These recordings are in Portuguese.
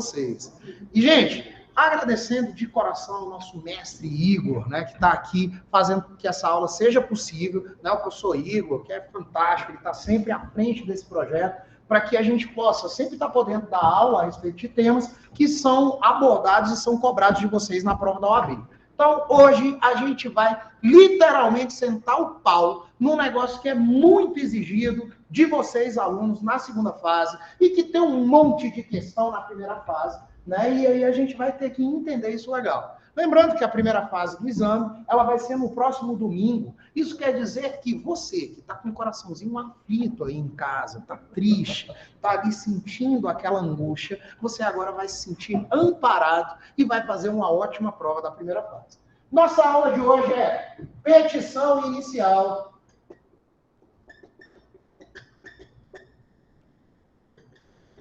vocês. E, gente, agradecendo de coração ao nosso mestre Igor, né, que está aqui fazendo com que essa aula seja possível, né, o professor Igor, que é fantástico, ele está sempre à frente desse projeto, para que a gente possa sempre estar podendo dar aula a respeito de temas que são abordados e são cobrados de vocês na prova da OAB. Então, hoje, a gente vai literalmente sentar o pau num negócio que é muito exigido de vocês, alunos, na segunda fase, e que tem um monte de questão na primeira fase, né? E aí a gente vai ter que entender isso legal. Lembrando que a primeira fase do exame, ela vai ser no próximo domingo. Isso quer dizer que você, que está com o coraçãozinho aflito aí em casa, está triste, está ali sentindo aquela angústia, você agora vai se sentir amparado e vai fazer uma ótima prova da primeira fase. Nossa aula de hoje é petição inicial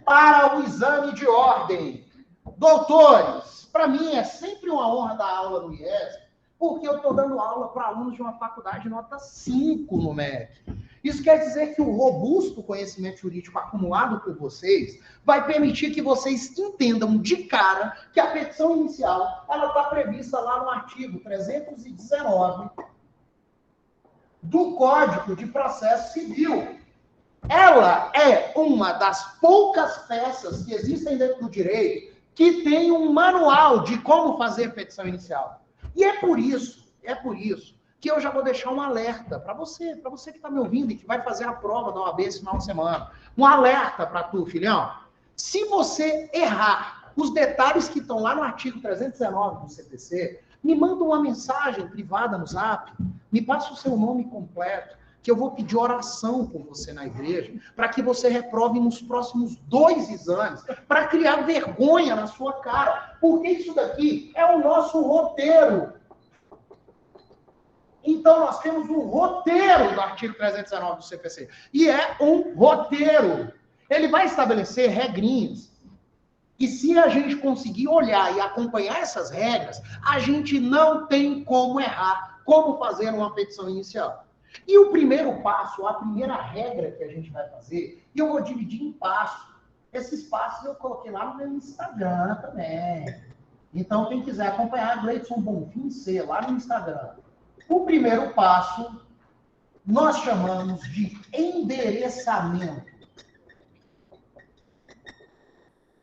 para o exame de ordem. Doutores, para mim é sempre uma honra dar aula no IESP, porque eu estou dando aula para alunos de uma faculdade nota 5 no MEC. Isso quer dizer que o robusto conhecimento jurídico acumulado por vocês vai permitir que vocês entendam de cara que a petição inicial ela está prevista lá no artigo 319 do Código de Processo Civil. Ela é uma das poucas peças que existem dentro do direito que tem um manual de como fazer petição inicial. E é por isso que eu já vou deixar um alerta para você que está me ouvindo e que vai fazer a prova da OAB esse final de semana. Um alerta para tu, filhão. Se você errar os detalhes que estão lá no artigo 319 do CPC, me manda uma mensagem privada no Zap, me passa o seu nome completo, que eu vou pedir oração por você na igreja, para que você reprove nos próximos 2 exames, para criar vergonha na sua cara, porque isso daqui é o nosso roteiro. Então, nós temos um roteiro do artigo 319 do CPC, e é um roteiro. Ele vai estabelecer regrinhas, e se a gente conseguir olhar e acompanhar essas regras, a gente não tem como errar, como fazer uma petição inicial. E o primeiro passo, a primeira regra que a gente vai fazer, e eu vou dividir em passos. Esses passos eu coloquei lá no meu Instagram também. Então, quem quiser acompanhar, Gleidson Bonfim C, lá no Instagram. O primeiro passo, nós chamamos de endereçamento.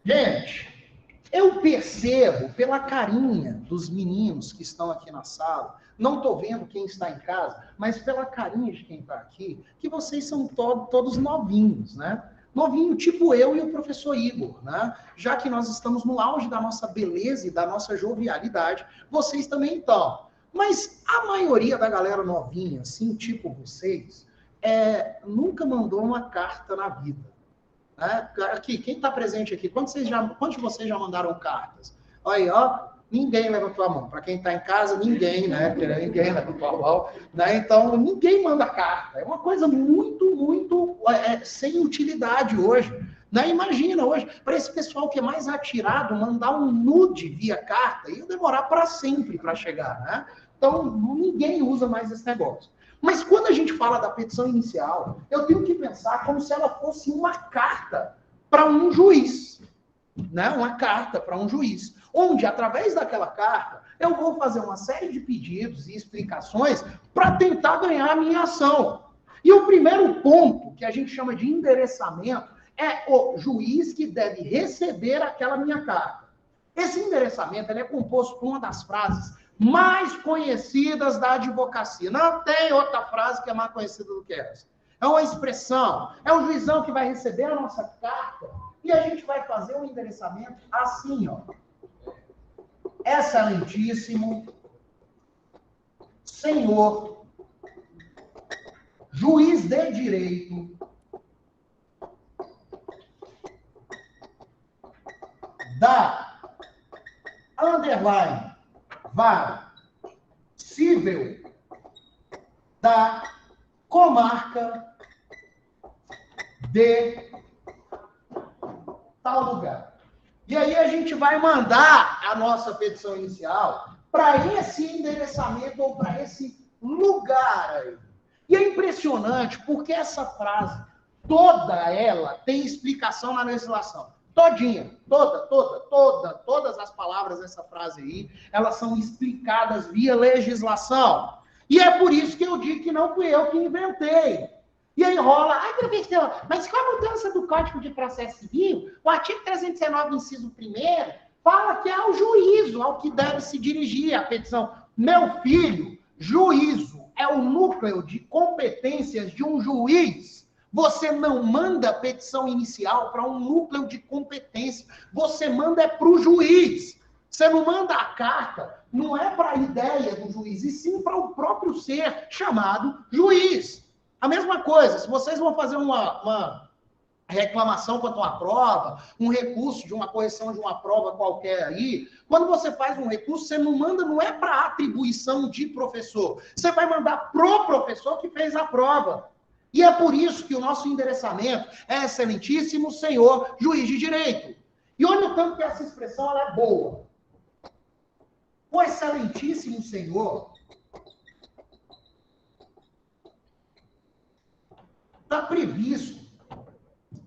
Gente, eu percebo pela carinha dos meninos que estão aqui na sala, não estou vendo quem está em casa, mas pela carinha de quem está aqui, que vocês são todos novinhos, né? Novinho, tipo eu e o professor Igor, né? Já que nós estamos no auge da nossa beleza e da nossa jovialidade, vocês também estão. Mas a maioria da galera novinha, assim, tipo vocês, nunca mandou uma carta na vida. Né? Aqui, quem está presente aqui, quantos de vocês já mandaram cartas? Olha aí, ó. Ninguém levantou a mão. Para quem está em casa, ninguém, né? Ninguém levantou a mão. Né? Então, ninguém manda carta. É uma coisa muito sem utilidade hoje. Né? Imagina hoje, para esse pessoal que é mais atirado, mandar um nude via carta ia demorar para sempre para chegar. Né? Então, ninguém usa mais esse negócio. Mas quando a gente fala da petição inicial, eu tenho que pensar como se ela fosse uma carta para um juiz. Né? Uma carta para um juiz. Onde, através daquela carta, eu vou fazer uma série de pedidos e explicações para tentar ganhar a minha ação. E o primeiro ponto, que a gente chama de endereçamento, é o juiz que deve receber aquela minha carta. Esse endereçamento ele é composto por uma das frases mais conhecidas da advocacia. Não tem outra frase que é mais conhecida do que essa. É uma expressão, é o juizão que vai receber a nossa carta e a gente vai fazer um endereçamento assim, ó. Excelentíssimo senhor juiz de direito da underline vara civil da comarca de tal lugar. E aí a gente vai mandar a nossa petição inicial para esse endereçamento ou para esse lugar aí. E é impressionante porque essa frase, toda ela tem explicação na legislação. todinha, todas as palavras dessa frase aí, elas são explicadas via legislação. E é por isso que eu digo que não fui eu que inventei. E aí rola, ai, professor, mas com a mudança do Código de Processo Civil, o artigo 319, inciso 1º, fala que é ao juízo ao que deve se dirigir a petição. Meu filho, juízo é o núcleo de competências de um juiz. Você não manda petição inicial para um núcleo de competência. Você manda para o juiz. Você não manda a carta, não é para a ideia do juiz, e sim para o próprio ser chamado juiz. A mesma coisa, se vocês vão fazer uma reclamação quanto a uma prova, um recurso de uma correção de uma prova qualquer aí, quando você faz um recurso, você não manda, não é para atribuição de professor. Você vai mandar pro professor que fez a prova. E é por isso que o nosso endereçamento é excelentíssimo senhor juiz de direito. E olha o tanto que essa expressão ela é boa. O excelentíssimo senhor está previsto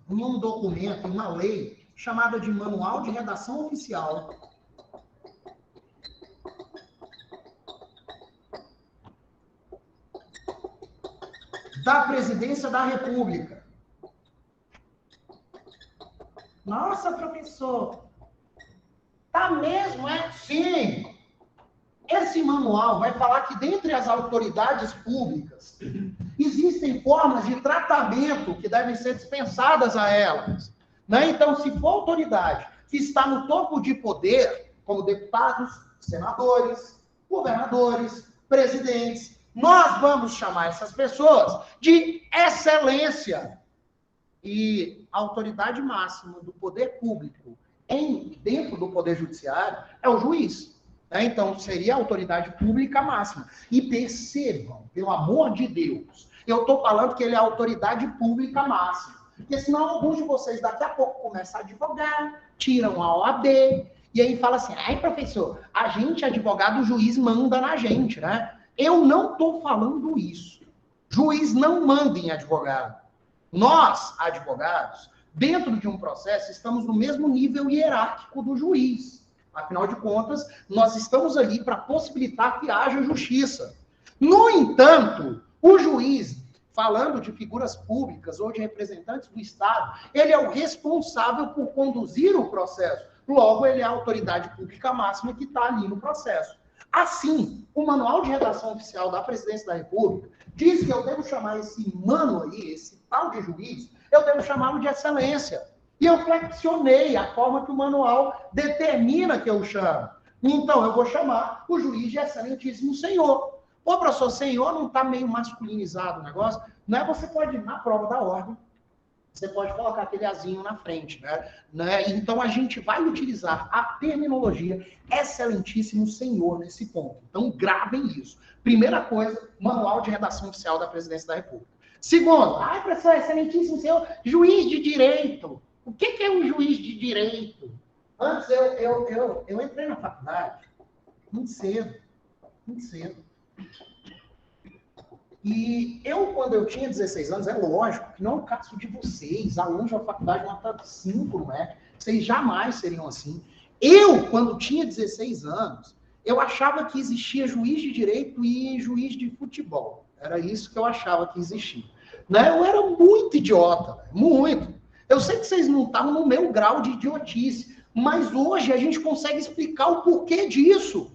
em um documento, em uma lei, chamada de Manual de Redação Oficial da Presidência da República. Nossa, professor, tá mesmo, é? Sim. Esse manual vai falar que, dentre as autoridades públicas, existem formas de tratamento que devem ser dispensadas a elas. Né? Então, se for autoridade que está no topo de poder, como deputados, senadores, governadores, presidentes, nós vamos chamar essas pessoas de excelência. E a autoridade máxima do poder público dentro do poder judiciário é o juiz. Então, seria a autoridade pública máxima. E percebam, pelo amor de Deus, eu estou falando que ele é a autoridade pública máxima. Porque senão alguns de vocês daqui a pouco começam a advogar, tiram a OAB, e aí fala assim, ai, professor, a gente, advogado, o juiz manda na gente, né? Eu não estou falando isso. Juiz não manda em advogado. Nós, advogados, dentro de um processo, estamos no mesmo nível hierárquico do juiz. Afinal de contas, nós estamos ali para possibilitar que haja justiça. No entanto, o juiz, falando de figuras públicas ou de representantes do Estado, ele é o responsável por conduzir o processo. Logo, ele é a autoridade pública máxima que está ali no processo. Assim, o Manual de Redação Oficial da Presidência da República diz que eu devo chamar esse mano aí, esse tal de juiz, eu devo chamá-lo de excelência. E eu flexionei a forma que o manual determina que eu chamo. Então, eu vou chamar o juiz de excelentíssimo senhor. Ô, professor, senhor não está meio masculinizado o negócio? Não é? Você pode, na prova da ordem, você pode colocar aquele azinho na frente, né? Então, a gente vai utilizar a terminologia excelentíssimo senhor nesse ponto. Então, gravem isso. Primeira coisa, Manual de Redação Oficial da Presidência da República. Segundo, ai, professor, excelentíssimo senhor, juiz de direito. O que é um juiz de direito? Antes, eu entrei na faculdade muito cedo. E eu, quando eu tinha 16 anos, é lógico que não é o caso de vocês, alunos da faculdade nota 5, não é? Vocês jamais seriam assim. Eu, quando tinha 16 anos, eu achava que existia juiz de direito e juiz de futebol. Era isso que eu achava que existia. Né? Eu era muito idiota, muito. Eu sei que vocês não estavam no meu grau de idiotice, mas hoje a gente consegue explicar o porquê disso.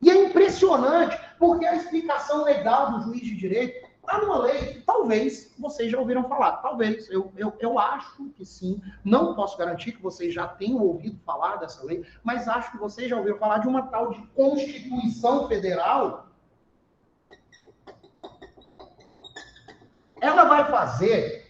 E é impressionante, porque a explicação legal do juiz de direito está numa lei que talvez vocês já ouviram falar. Talvez, eu acho que sim. Não posso garantir que vocês já tenham ouvido falar dessa lei, mas acho que vocês já ouviram falar de uma tal de Constituição Federal. Ela vai fazer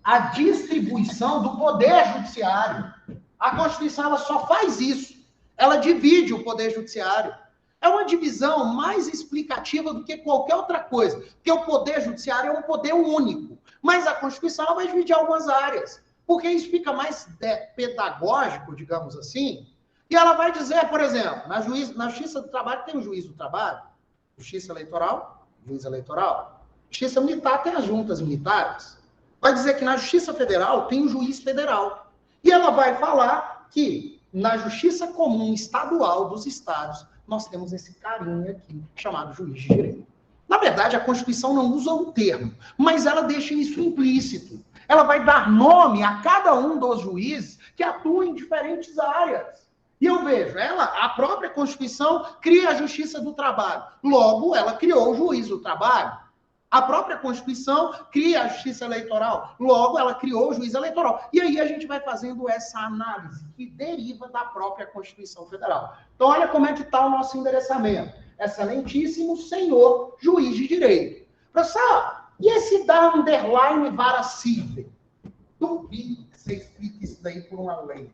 a distribuição do poder judiciário. A Constituição ela só faz isso. Ela divide o poder judiciário. É uma divisão mais explicativa do que qualquer outra coisa. Porque o poder judiciário é um poder único. Mas a Constituição ela vai dividir algumas áreas. Porque isso fica mais pedagógico, digamos assim. E ela vai dizer, por exemplo, na Justiça do Trabalho tem o juiz do trabalho. Justiça eleitoral, juiz eleitoral. Justiça militar tem as juntas militares. Vai dizer que na Justiça Federal tem o juiz federal. E ela vai falar que na Justiça Comum Estadual dos Estados, nós temos esse carinha aqui, chamado juiz de direito. Na verdade, a Constituição não usa o termo, mas ela deixa isso implícito. Ela vai dar nome a cada um dos juízes que atuam em diferentes áreas. E eu vejo, a própria Constituição cria a Justiça do Trabalho. Logo, ela criou o juiz do trabalho. A própria Constituição cria a Justiça Eleitoral. Logo, ela criou o juiz eleitoral. E aí a gente vai fazendo essa análise que deriva da própria Constituição Federal. Então, olha como é que está o nosso endereçamento. Excelentíssimo senhor juiz de direito. Professor, e esse da underline vara civil? Duvido que você explique isso daí por uma lei.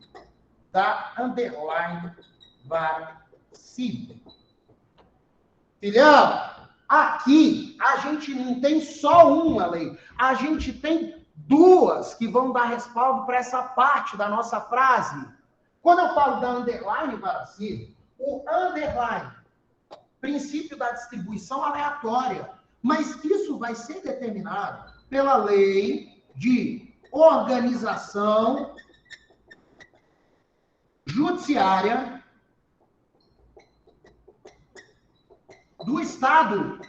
Da underline vara civil. Filhão, aqui a gente não tem só uma lei. A gente tem duas que vão dar respaldo para essa parte da nossa frase. Quando eu falo da underline vara civil, o underline, princípio da distribuição aleatória, mas isso vai ser determinado pela lei de organização judiciária do Estado.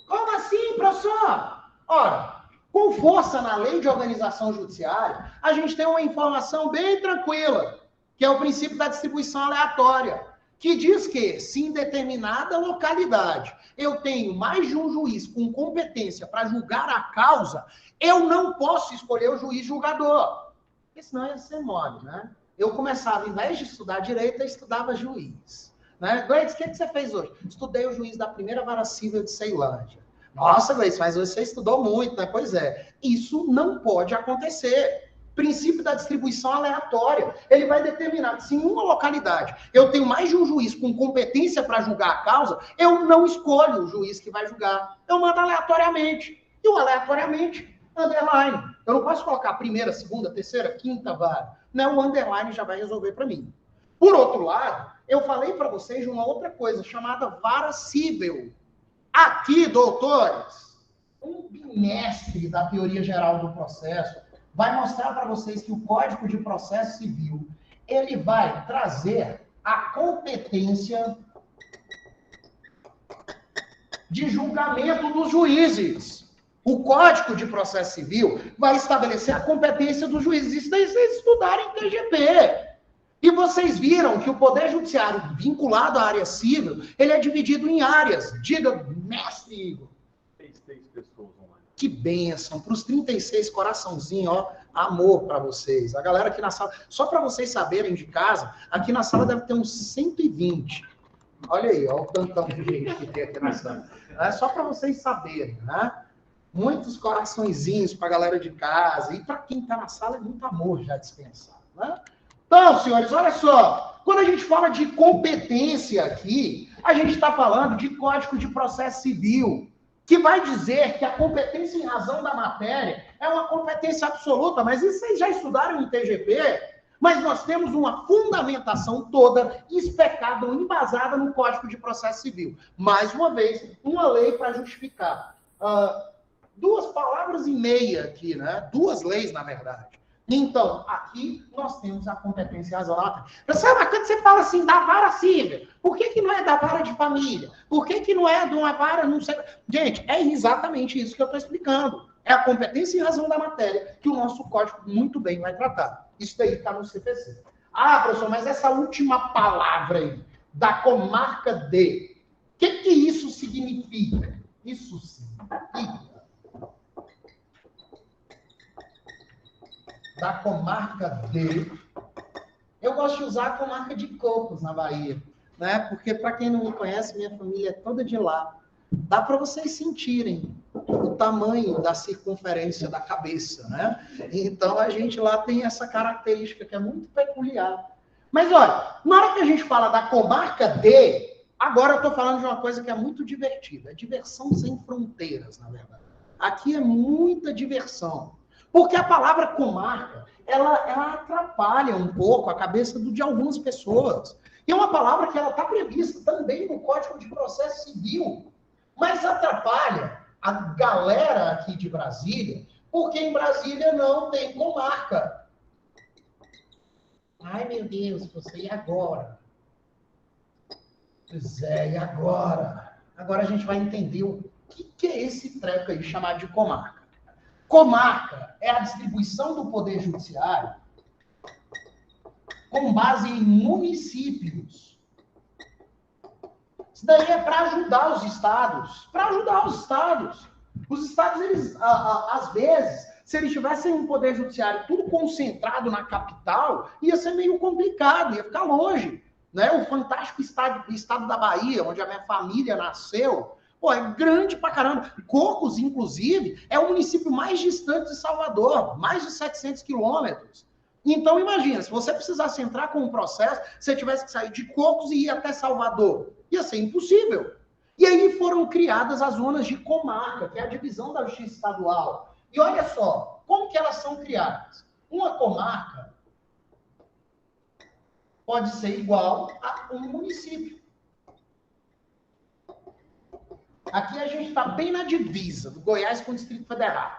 Como assim, professor? Ora, com força na lei de organização judiciária, a gente tem uma informação bem tranquila, que é o princípio da distribuição aleatória, que diz que, se em determinada localidade eu tenho mais de um juiz com competência para julgar a causa, eu não posso escolher o juiz julgador. Porque senão ia ser mole, né? Eu começava, ao invés de estudar direito, eu estudava juiz. Né? Gleides, o que você fez hoje? Estudei o juiz da primeira vara civil de Ceilândia. Nossa, Gleides, mas você estudou muito, né? Pois é. Isso não pode acontecer. Princípio da distribuição aleatória. Ele vai determinar que se em uma localidade eu tenho mais de um juiz com competência para julgar a causa, eu não escolho o juiz que vai julgar. Eu mando aleatoriamente. E o aleatoriamente, underline. Eu não posso colocar primeira, segunda, terceira, quinta vara. Não, o underline já vai resolver para mim. Por outro lado, eu falei para vocês de uma outra coisa, chamada vara civil. Aqui, doutores, um bimestre da teoria geral do processo vai mostrar para vocês que o Código de Processo Civil, ele vai trazer a competência de julgamento dos juízes. O Código de Processo Civil vai estabelecer a competência dos juízes. Isso daí vocês estudarem em TGP. E vocês viram que o Poder Judiciário vinculado à área civil, ele é dividido em áreas. Diga, mestre Igor. 36 pessoas online. Que bênção. Para os 36, coraçãozinho, ó, amor para vocês. A galera aqui na sala, só para vocês saberem de casa, aqui na sala deve ter uns 120. Olha aí, ó, o tantão de gente que tem aqui na sala. É só para vocês saberem, né? Muitos coraçõezinhos para a galera de casa. E para quem está na sala, é muito amor já dispensado, né? Então, senhores, olha só. Quando a gente fala de competência aqui, a gente está falando de Código de Processo Civil, que vai dizer que a competência em razão da matéria é uma competência absoluta, mas isso vocês já estudaram em TGP, mas nós temos uma fundamentação toda especada ou embasada no Código de Processo Civil. Mais uma vez, uma lei para justificar. 2 palavras e meia aqui, né? 2 leis, na verdade. Então, aqui nós temos a competência razoável. Professor, mas quando você fala assim da vara civil, por que não é da vara de família? Por que não é de uma vara, não sei... Gente, é exatamente isso que eu estou explicando. É a competência em razão da matéria que o nosso código muito bem vai tratar. Isso daí está no CPC. Ah, professor, mas essa última palavra aí, da comarca de, o que isso significa? Isso significa da comarca de... Eu gosto de usar a comarca de Cocos, na Bahia, né? Porque, para quem não me conhece, minha família é toda de lá. Dá para vocês sentirem o tamanho da circunferência da cabeça, né? Então, a gente lá tem essa característica que é muito peculiar. Mas, olha, na hora que a gente fala da comarca de... Agora eu estou falando de uma coisa que é muito divertida. É diversão sem fronteiras, na verdade. Aqui é muita diversão. Porque a palavra comarca, ela atrapalha um pouco a cabeça de algumas pessoas. E é uma palavra que ela está prevista também no Código de Processo Civil. Mas atrapalha a galera aqui de Brasília Porque em Brasília não tem comarca. Ai, meu Deus, você, e agora? Pois é, e agora? Agora a gente vai entender o que é esse treco aí chamado de comarca. Comarca é a distribuição do poder judiciário com base em municípios. Isso daí é para ajudar os estados. Para ajudar os estados. Os estados, eles, às vezes, se eles tivessem um poder judiciário tudo concentrado na capital, ia ser meio complicado, ia ficar longe. Né? O fantástico estado da Bahia, onde a minha família nasceu, pô, é grande pra caramba. Cocos, inclusive, é o município mais distante de Salvador, mais de 700 quilômetros. Então, imagina, se você precisasse entrar com um processo, você tivesse que sair de Cocos e ir até Salvador. Ia ser impossível. E aí foram criadas as zonas de comarca, que é a divisão da justiça estadual. E olha só, como que elas são criadas? Uma comarca pode ser igual a um município. Aqui a gente está bem na divisa do Goiás com o Distrito Federal.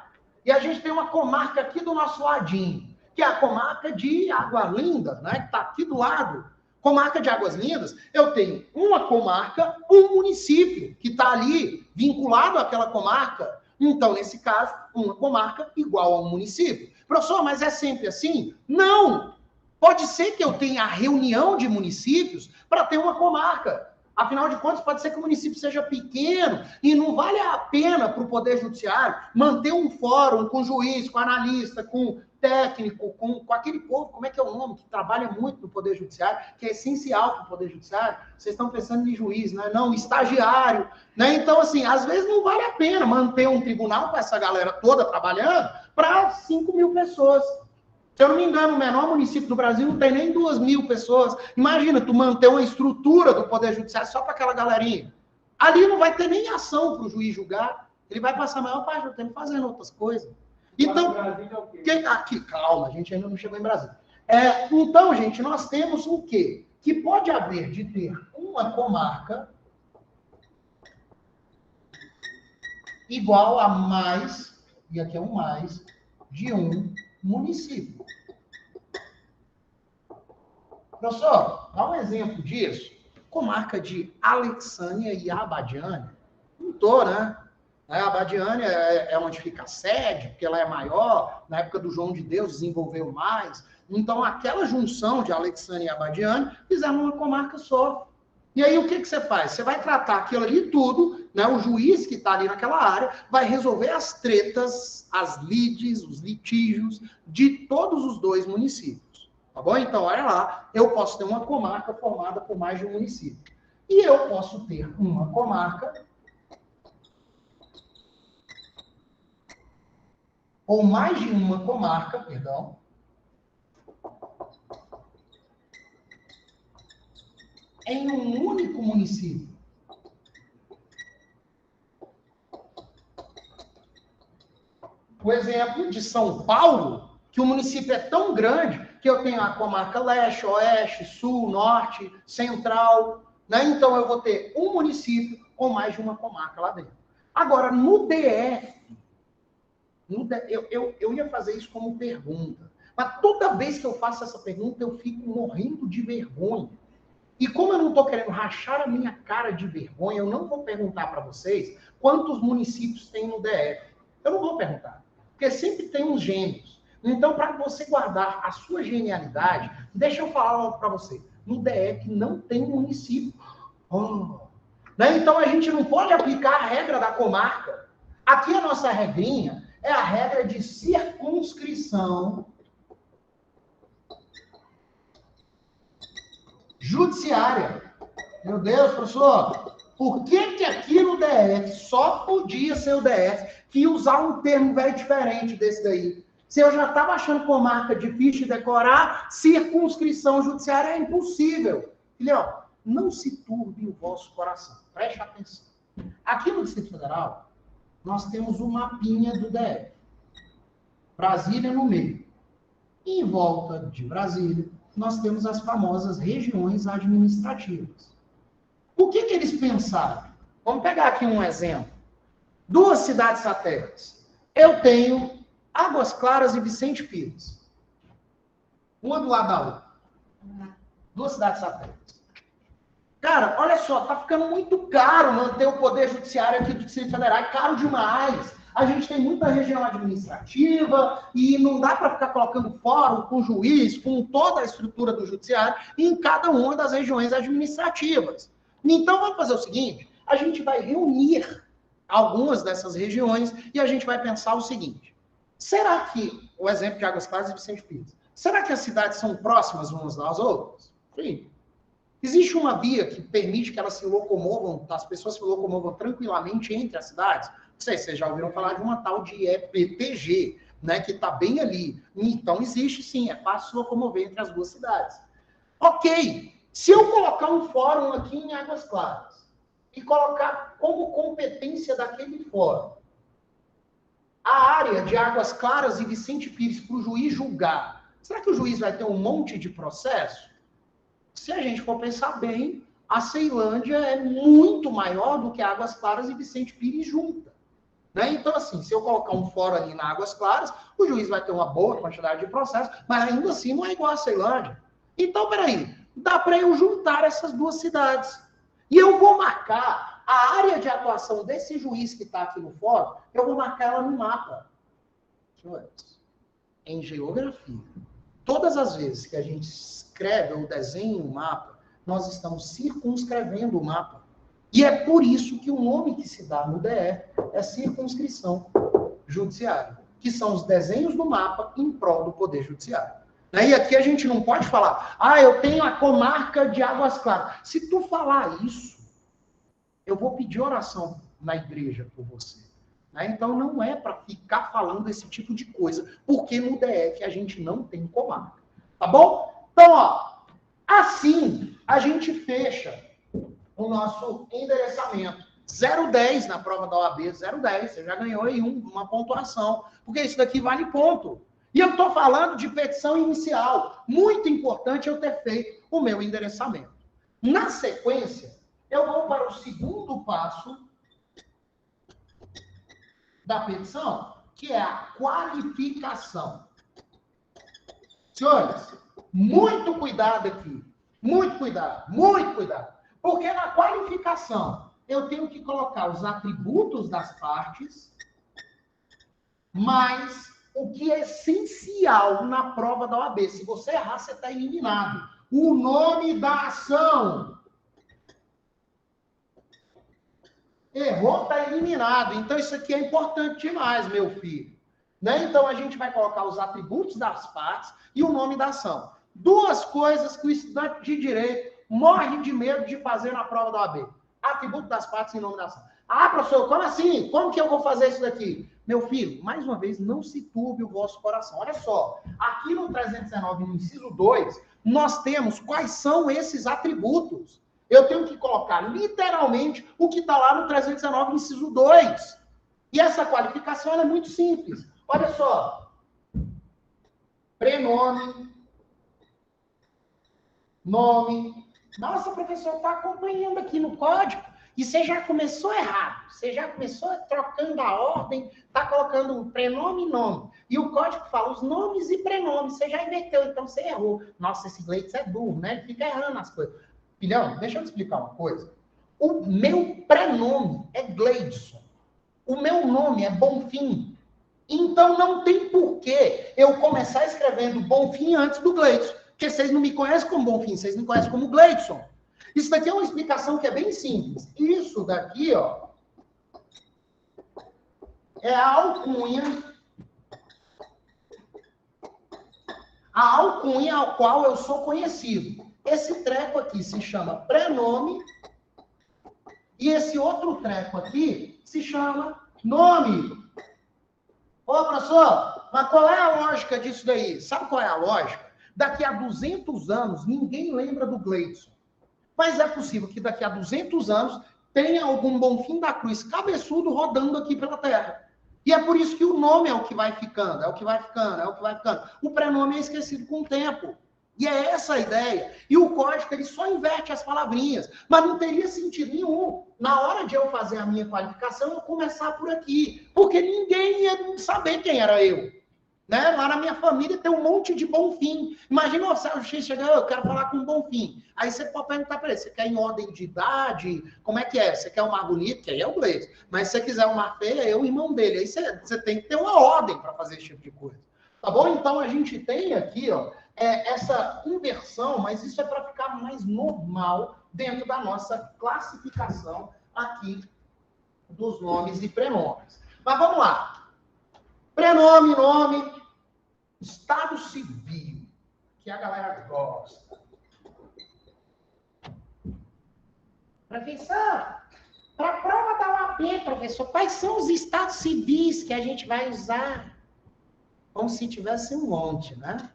E a gente tem uma comarca aqui do nosso ladinho, que é a comarca de Água Linda, né, que está aqui do lado. Comarca de Águas Lindas, eu tenho uma comarca, um município, que está ali vinculado àquela comarca. Então, nesse caso, uma comarca igual a um município. Professor, mas é sempre assim? Não! Pode ser que eu tenha a reunião de municípios para ter uma comarca. Afinal de contas, pode ser que o município seja pequeno e não vale a pena para o Poder Judiciário manter um fórum com juiz, com analista, com técnico, com aquele povo, como é que é o nome, que trabalha muito no Poder Judiciário, que é essencial para o Poder Judiciário. Vocês estão pensando em juiz, né? Não, estagiário. Né? Então, assim, às vezes não vale a pena manter um tribunal com essa galera toda trabalhando para 5.000 pessoas. Se eu não me engano, o menor município do Brasil não tem nem 2.000 pessoas. Imagina, tu manter uma estrutura do Poder Judiciário só para aquela galerinha. Ali não vai ter nem ação para o juiz julgar. Ele vai passar a maior parte do tempo fazendo outras coisas. Então, aqui, calma, a gente ainda não chegou em Brasília. Então, gente, nós temos o quê? Que pode haver de ter uma comarca igual a mais, e aqui é um mais, de um município. Professor, dá um exemplo disso. Comarca de Alexânia e Abadiânia. Não estou, né? A Abadiânia é onde fica a sede, porque ela é maior. Na época do João de Deus, desenvolveu mais. Então, aquela junção de Alexânia e Abadiânia fizeram uma comarca só. E aí, o que você faz? Você vai tratar aquilo ali tudo, né? O juiz que está ali naquela área vai resolver as tretas, as lides, os litígios de todos os dois municípios. Tá bom? Então, olha lá, eu posso ter uma comarca formada por mais de um município. E eu posso ter uma comarca ou mais de uma comarca, perdão, em um único município. O exemplo de São Paulo, que o município é tão grande que eu tenho a comarca leste, oeste, sul, norte, central, né? Então eu vou ter um município com mais de uma comarca lá dentro. Agora, no DF, eu ia fazer isso como pergunta, mas toda vez que eu faço essa pergunta, eu fico morrendo de vergonha. E como eu não estou querendo rachar a minha cara de vergonha, eu não vou perguntar para vocês quantos municípios tem no DF. Eu não vou perguntar, porque sempre tem uns gênios. Então, para você guardar a sua genialidade, deixa eu falar logo para você. No DF não tem município. Né? Então, a gente não pode aplicar a regra da comarca. Aqui a nossa regrinha é a regra de circunscrição judiciária. Meu Deus, professor, por que aqui no DF só podia ser o DF que ia usar um termo velho diferente desse daí? Se eu já estava achando comarca difícil de decorar, circunscrição judiciária é impossível. Filhão, não se turbe o vosso coração. Preste atenção. Aqui no Distrito Federal, nós temos um mapinha do DF. Brasília no meio. E em volta de Brasília, nós temos as famosas regiões administrativas. O que eles pensaram? Vamos pegar aqui um exemplo. 2 cidades satélites. Eu tenho Águas Claras e Vicente Pires. Uma do lado da outra. Duas cidades satélites. Cara, olha só, tá ficando muito caro manter o Poder Judiciário aqui do Distrito Federal. É caro demais. A gente tem muita região administrativa e não dá para ficar colocando fórum com juiz, com toda a estrutura do judiciário em cada uma das regiões administrativas. Então, vamos fazer o seguinte, a gente vai reunir algumas dessas regiões e a gente vai pensar o seguinte, será que, o exemplo de Águas Claras e Vicente Pires, será que as cidades são próximas umas das outras? Sim. Existe uma via que permite que elas se locomovam, as pessoas se locomovam tranquilamente entre as cidades? Não sei se vocês já ouviram falar de uma tal de EPTG, né, que está bem ali. Então, existe sim, é fácil se locomover entre as duas cidades. Ok, se eu colocar um fórum aqui em Águas Claras e colocar como competência daquele fórum a área de Águas Claras e Vicente Pires para o juiz julgar, será que o juiz vai ter um monte de processo? Se a gente for pensar bem, a Ceilândia é muito maior do que Águas Claras e Vicente Pires junta. Né? Então, assim, se eu colocar um fórum ali na Águas Claras, o juiz vai ter uma boa quantidade de processo, mas ainda assim não é igual a Ceilândia. Então, peraí, dá para eu juntar essas duas cidades. E eu vou marcar a área de atuação desse juiz que está aqui no fórum, eu vou marcar ela no mapa. Senhores, em geografia, todas as vezes que a gente escreve ou desenha um mapa, nós estamos circunscrevendo o mapa. E é por isso que o nome que se dá no DE é circunscrição judiciária, que são os desenhos do mapa em prol do Poder Judiciário. E aqui a gente não pode falar, eu tenho a comarca de Águas Claras. Se tu falar isso, eu vou pedir oração na igreja por você. Então não é para ficar falando esse tipo de coisa, porque no DE que a gente não tem comarca. Tá bom? Então, assim a gente fecha o nosso endereçamento. 0,10 na prova da OAB, 0,10. Você já ganhou aí uma pontuação. Porque isso daqui vale ponto. E eu estou falando de petição inicial. Muito importante eu ter feito o meu endereçamento. Na sequência, eu vou para o segundo passo da petição, que é a qualificação. Senhores, muito cuidado aqui. Muito cuidado, muito cuidado. Porque na qualificação, eu tenho que colocar os atributos das partes, mas o que é essencial na prova da OAB. Se você errar, você está eliminado. O nome da ação. Errou, está eliminado. Então, isso aqui é importante demais, meu filho. Então, a gente vai colocar os atributos das partes e o nome da ação. Duas coisas que o estudante de direito morre de medo de fazer na prova da OAB. Atributo das partes e nome da ação. Professor, como assim? Como que eu vou fazer isso daqui? Meu filho, mais uma vez, não se turbe o vosso coração. Olha só, aqui no 319, no inciso 2, nós temos quais são esses atributos. Eu tenho que colocar literalmente o que está lá no 319, no inciso 2. E essa qualificação é muito simples. Olha só. Prenome. Nome. Nossa, professor, está acompanhando aqui no código. E você já começou errado. Você já começou trocando a ordem, está colocando um prenome e nome. E o código fala os nomes e prenomes. Você já inverteu, então você errou. Nossa, esse Gleitson é burro, né? Ele fica errando as coisas. Filhão, deixa eu te explicar uma coisa. O meu prenome é Gleidson. O meu nome é Bonfim. Então não tem porquê eu começar escrevendo Bonfim antes do Gleidson. Porque vocês não me conhecem como Bonfim, vocês me conhecem como Gleidson. Isso daqui é uma explicação que é bem simples. Isso daqui, ó, é a alcunha. A alcunha ao qual eu sou conhecido. Esse treco aqui se chama prenome e esse outro treco aqui se chama nome. Ô, professor, mas qual é a lógica disso daí? Sabe qual é a lógica? Daqui a 200 anos, ninguém lembra do Gleidson. Mas é possível que daqui a 200 anos tenha algum Bonfim da Cruz cabeçudo rodando aqui pela Terra. E é por isso que o nome é o que vai ficando, é o que vai ficando, é o que vai ficando. O prenome é esquecido com o tempo. E é essa a ideia. E o código, ele só inverte as palavrinhas. Mas não teria sentido nenhum, na hora de eu fazer a minha qualificação, eu começar por aqui. Porque ninguém ia saber quem era eu. Né? Lá na minha família tem um monte de Bonfim. Imagina o X chegando, eu quero falar com o Bonfim. Aí você pode perguntar para ele, você quer em ordem de idade? Como é que é? Você quer o mais bonito? Que aí é o Gleice. Mas se você quiser o mais feio, é o irmão dele. Aí você tem que ter uma ordem para fazer esse tipo de coisa. Tá bom? Então a gente tem aqui, ó, essa inversão, mas isso é para ficar mais normal dentro da nossa classificação aqui dos nomes e prenomes. Mas vamos lá. Prenome, nome, estado civil, que a galera gosta. Professor, para a prova da UAB, professor, quais são os estados civis que a gente vai usar? Como se tivesse um monte, né?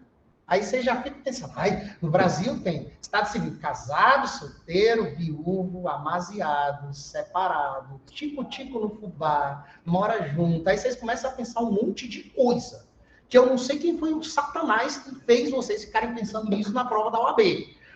Aí você já fica pensando, no Brasil tem estado civil casado, solteiro, viúvo, amasiado, separado, tico-tico no fubá, mora junto. Aí vocês começam a pensar um monte de coisa. Que eu não sei quem foi o Satanás que fez vocês ficarem pensando nisso na prova da OAB.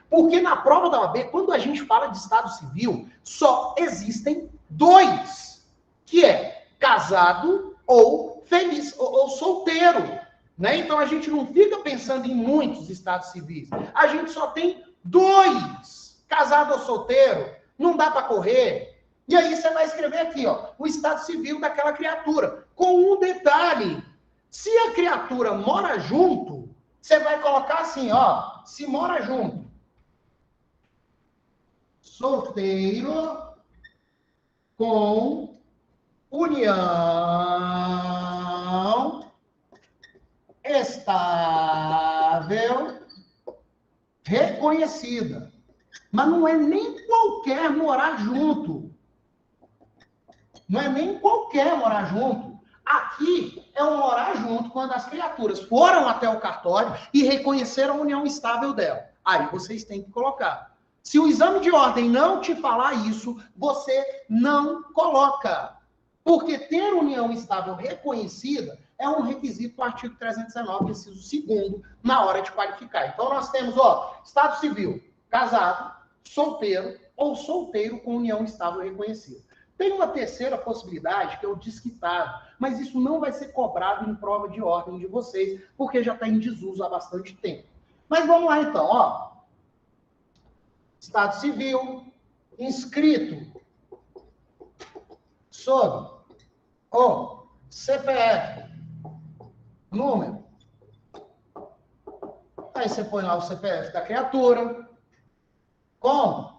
Porque na prova da OAB, quando a gente fala de estado civil, só existem dois, que é casado ou feliz, ou solteiro. Né? Então, a gente não fica pensando em muitos estados civis. A gente só tem dois. Casado ou solteiro, não dá para correr. E aí você vai escrever aqui, ó, o estado civil daquela criatura. Com um detalhe. Se a criatura mora junto, você vai colocar assim, ó, se mora junto. Solteiro com união estável, reconhecida. Mas não é nem qualquer morar junto. Não é nem qualquer morar junto. Aqui é um morar junto quando as criaturas foram até o cartório e reconheceram a união estável dela. Aí vocês têm que colocar. Se o exame de ordem não te falar isso, você não coloca. Porque ter união estável reconhecida é um requisito do artigo 319, inciso 2º, na hora de qualificar. Então, nós temos, ó, estado civil, casado, solteiro ou solteiro com união estável reconhecida. Tem uma terceira possibilidade, que é o desquitado, mas isso não vai ser cobrado em prova de ordem de vocês, porque já está em desuso há bastante tempo. Mas vamos lá, então, ó. Estado civil, inscrito sob o CPF, número. Aí você põe lá o CPF da criatura, com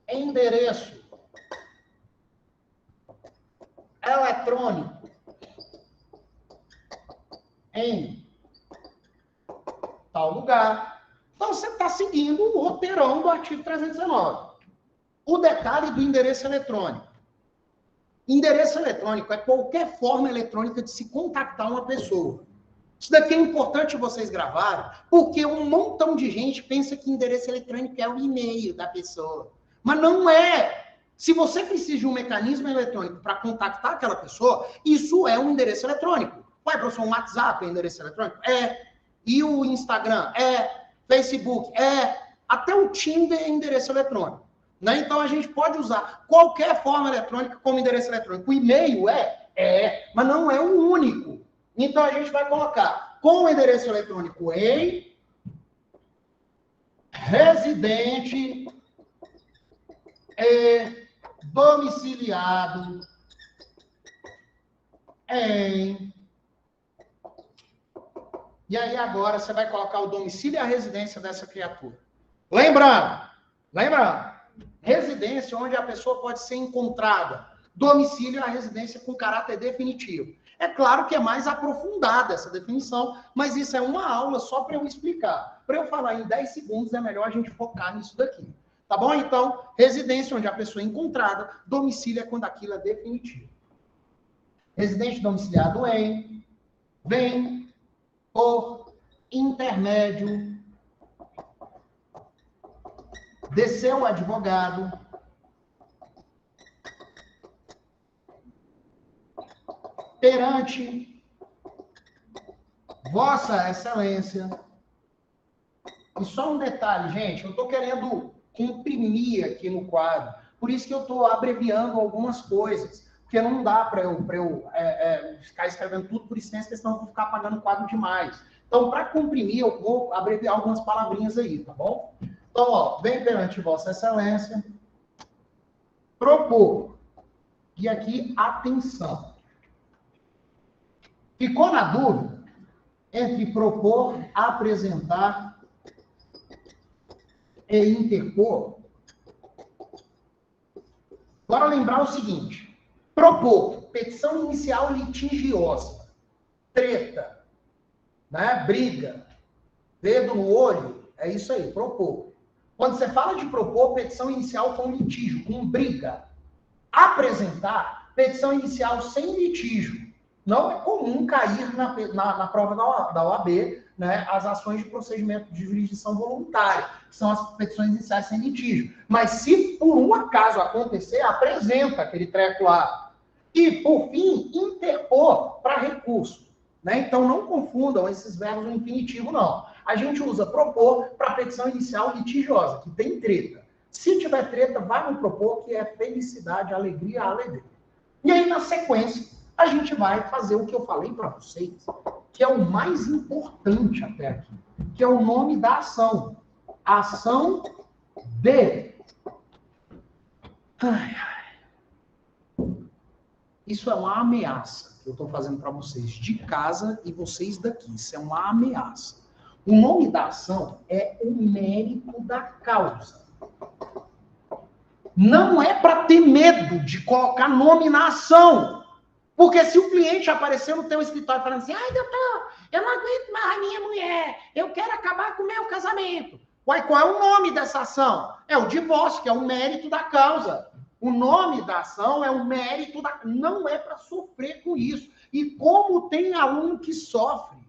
endereço eletrônico em tal lugar. Então, você está seguindo o roteirão do artigo 319. O detalhe do endereço eletrônico. Endereço eletrônico é qualquer forma eletrônica de se contactar uma pessoa. Isso daqui é importante vocês gravarem, porque um montão de gente pensa que endereço eletrônico é o e-mail da pessoa. Mas não é. Se você precisa de um mecanismo eletrônico para contactar aquela pessoa, isso é um endereço eletrônico. Ué, professor, um WhatsApp é endereço eletrônico? É. E o Instagram? É. Facebook? É. Até o Tinder é endereço eletrônico. Né? Então, a gente pode usar qualquer forma eletrônica como endereço eletrônico. O e-mail mas não é o único. Então, a gente vai colocar com o endereço eletrônico em residente e domiciliado em... E aí, agora, você vai colocar o domicílio e a residência dessa criatura. Lembrando, residência onde a pessoa pode ser encontrada. Domicílio é a residência com caráter definitivo. É claro que é mais aprofundada essa definição, mas isso é uma aula só para eu explicar. Para eu falar em 10 segundos, é melhor a gente focar nisso daqui. Tá bom? Então, residência onde a pessoa é encontrada, domicílio é quando aquilo é definitivo. Residente domiciliado em, vem, por intermédio de seu advogado, perante Vossa Excelência. E só um detalhe, gente, eu estou querendo imprimir aqui no quadro, por isso que eu estou abreviando algumas coisas. porque não dá para eu ficar escrevendo tudo por extenso, porque senão eu vou ficar apagando quadro demais. Então, para comprimir, eu vou abreviar algumas palavrinhas aí, tá bom? Então, ó, vem perante Vossa Excelência, propor. E aqui, atenção. Ficou na dúvida entre propor, apresentar e interpor? Bora lembrar o seguinte. Propor, petição inicial litigiosa, treta, né? Briga, dedo no olho, é isso aí, propor. Quando você fala de propor, petição inicial com litígio, com briga. Apresentar, petição inicial sem litígio. Não é comum cair na prova da OAB, né, as ações de procedimento de jurisdição voluntária, que são as petições iniciais sem litígio. Mas se por um acaso acontecer, apresenta aquele treco lá. E, por fim, interpor para recurso. Né? Então, não confundam esses verbos no infinitivo, não. A gente usa propor para petição inicial litigiosa, que tem treta. Se tiver treta, vai no propor, que é felicidade, alegria, alegria. E aí, na sequência, a gente vai fazer o que eu falei para vocês, que é o mais importante até aqui, que é o nome da ação. Ação de... Isso é uma ameaça que eu estou fazendo para vocês de casa e vocês daqui. Isso é uma ameaça. O nome da ação é o mérito da causa. Não é para ter medo de colocar nome na ação. Porque se o cliente aparecer no teu escritório falando assim, ai, doutor, eu não aguento mais a minha mulher, eu quero acabar com o meu casamento. Uai, qual é o nome dessa ação? É o divórcio, que é o mérito da causa. O nome da ação é o mérito da... Não é para sofrer com isso. E como tem aluno que sofre.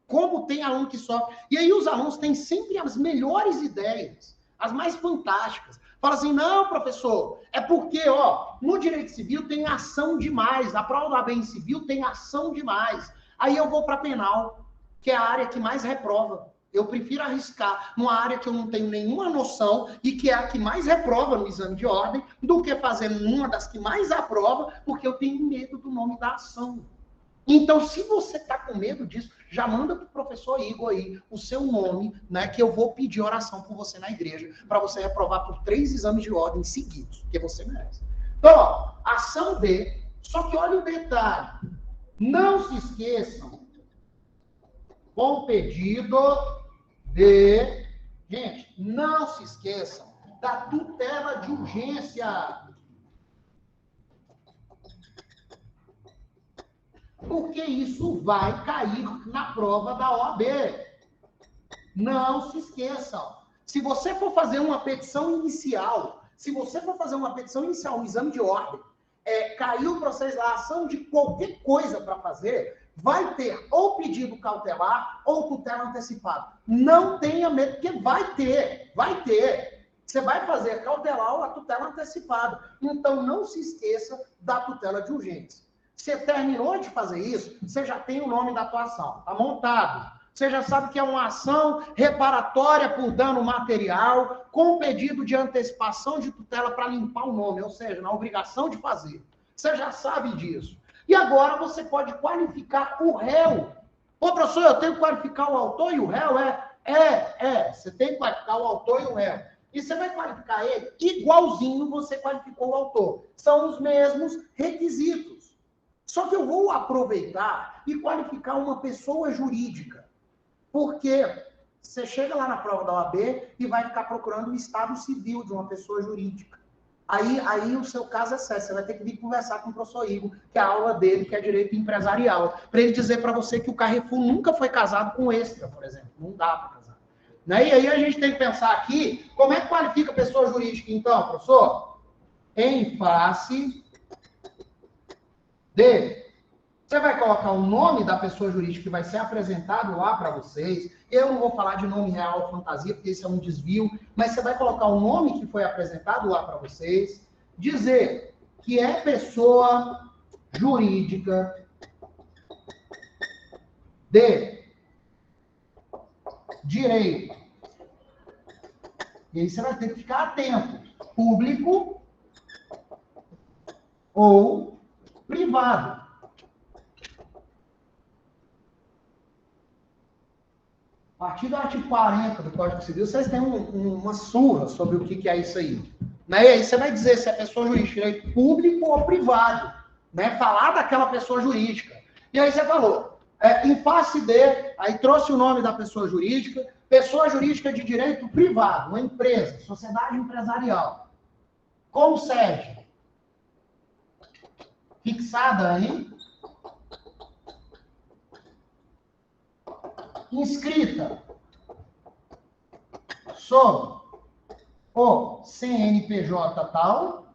Como tem aluno que sofre. E aí os alunos têm sempre as melhores ideias, as mais fantásticas. Fala assim, não, professor, é porque, ó, no direito civil tem ação demais, na prova da OAB civil tem ação demais. Aí eu vou para penal, que é a área que mais reprova. Eu prefiro arriscar numa área que eu não tenho nenhuma noção e que é a que mais reprova no exame de ordem, do que fazer uma das que mais aprova, porque eu tenho medo do nome da ação. Então, se você está com medo disso, já manda para o professor Igor aí o seu nome, né, que eu vou pedir oração por você na igreja, para você reprovar por 3 exames de ordem seguidos, que você merece. Então, ó, ação D, só que olha o detalhe. Não se esqueçam, com pedido de... Gente, não se esqueçam da tutela de urgência. Porque isso vai cair na prova da OAB. Não se esqueçam. Se você for fazer uma petição inicial, um exame de ordem, caiu para vocês a ação de qualquer coisa para fazer, vai ter ou pedido cautelar ou tutela antecipada. Não tenha medo, porque vai ter. Você vai fazer cautelar ou a tutela antecipada. Então, não se esqueça da tutela de urgência. Você terminou de fazer isso, você já tem o nome da tua ação, está montado. Você já sabe que é uma ação reparatória por dano material, com pedido de antecipação de tutela para limpar o nome, ou seja, na obrigação de fazer. Você já sabe disso. E agora você pode qualificar o réu. Ô, professor, eu tenho que qualificar o autor e o réu? Você tem que qualificar o autor e o réu. E você vai qualificar ele igualzinho você qualificou o autor. São os mesmos requisitos. Só que eu vou aproveitar e qualificar uma pessoa jurídica. Porque você chega lá na prova da OAB e vai ficar procurando o estado civil de uma pessoa jurídica. Aí o seu caso é sério. Você vai ter que vir conversar com o professor Igor, que é a aula dele, que é direito empresarial, para ele dizer para você que o Carrefour nunca foi casado com Extra, por exemplo. Não dá para casar. Né? E aí a gente tem que pensar aqui, como é que qualifica a pessoa jurídica, então, professor? Em face de... Você vai colocar o nome da pessoa jurídica que vai ser apresentado lá para vocês. Eu não vou falar de nome real ou fantasia, porque isso é um desvio, mas você vai colocar o nome que foi apresentado lá para vocês, dizer que é pessoa jurídica de direito. E aí você vai ter que ficar atento. Público ou privado. A partir do artigo 40 do Código Civil, vocês têm uma surra sobre o que é isso aí. Né? E aí você vai dizer se é pessoa jurídica, direito público ou privado. Né? Falar daquela pessoa jurídica. E aí você falou, em face de, aí trouxe o nome da pessoa jurídica de direito privado, uma empresa, sociedade empresarial, com sede fixada em, inscrita sob o CNPJ tal,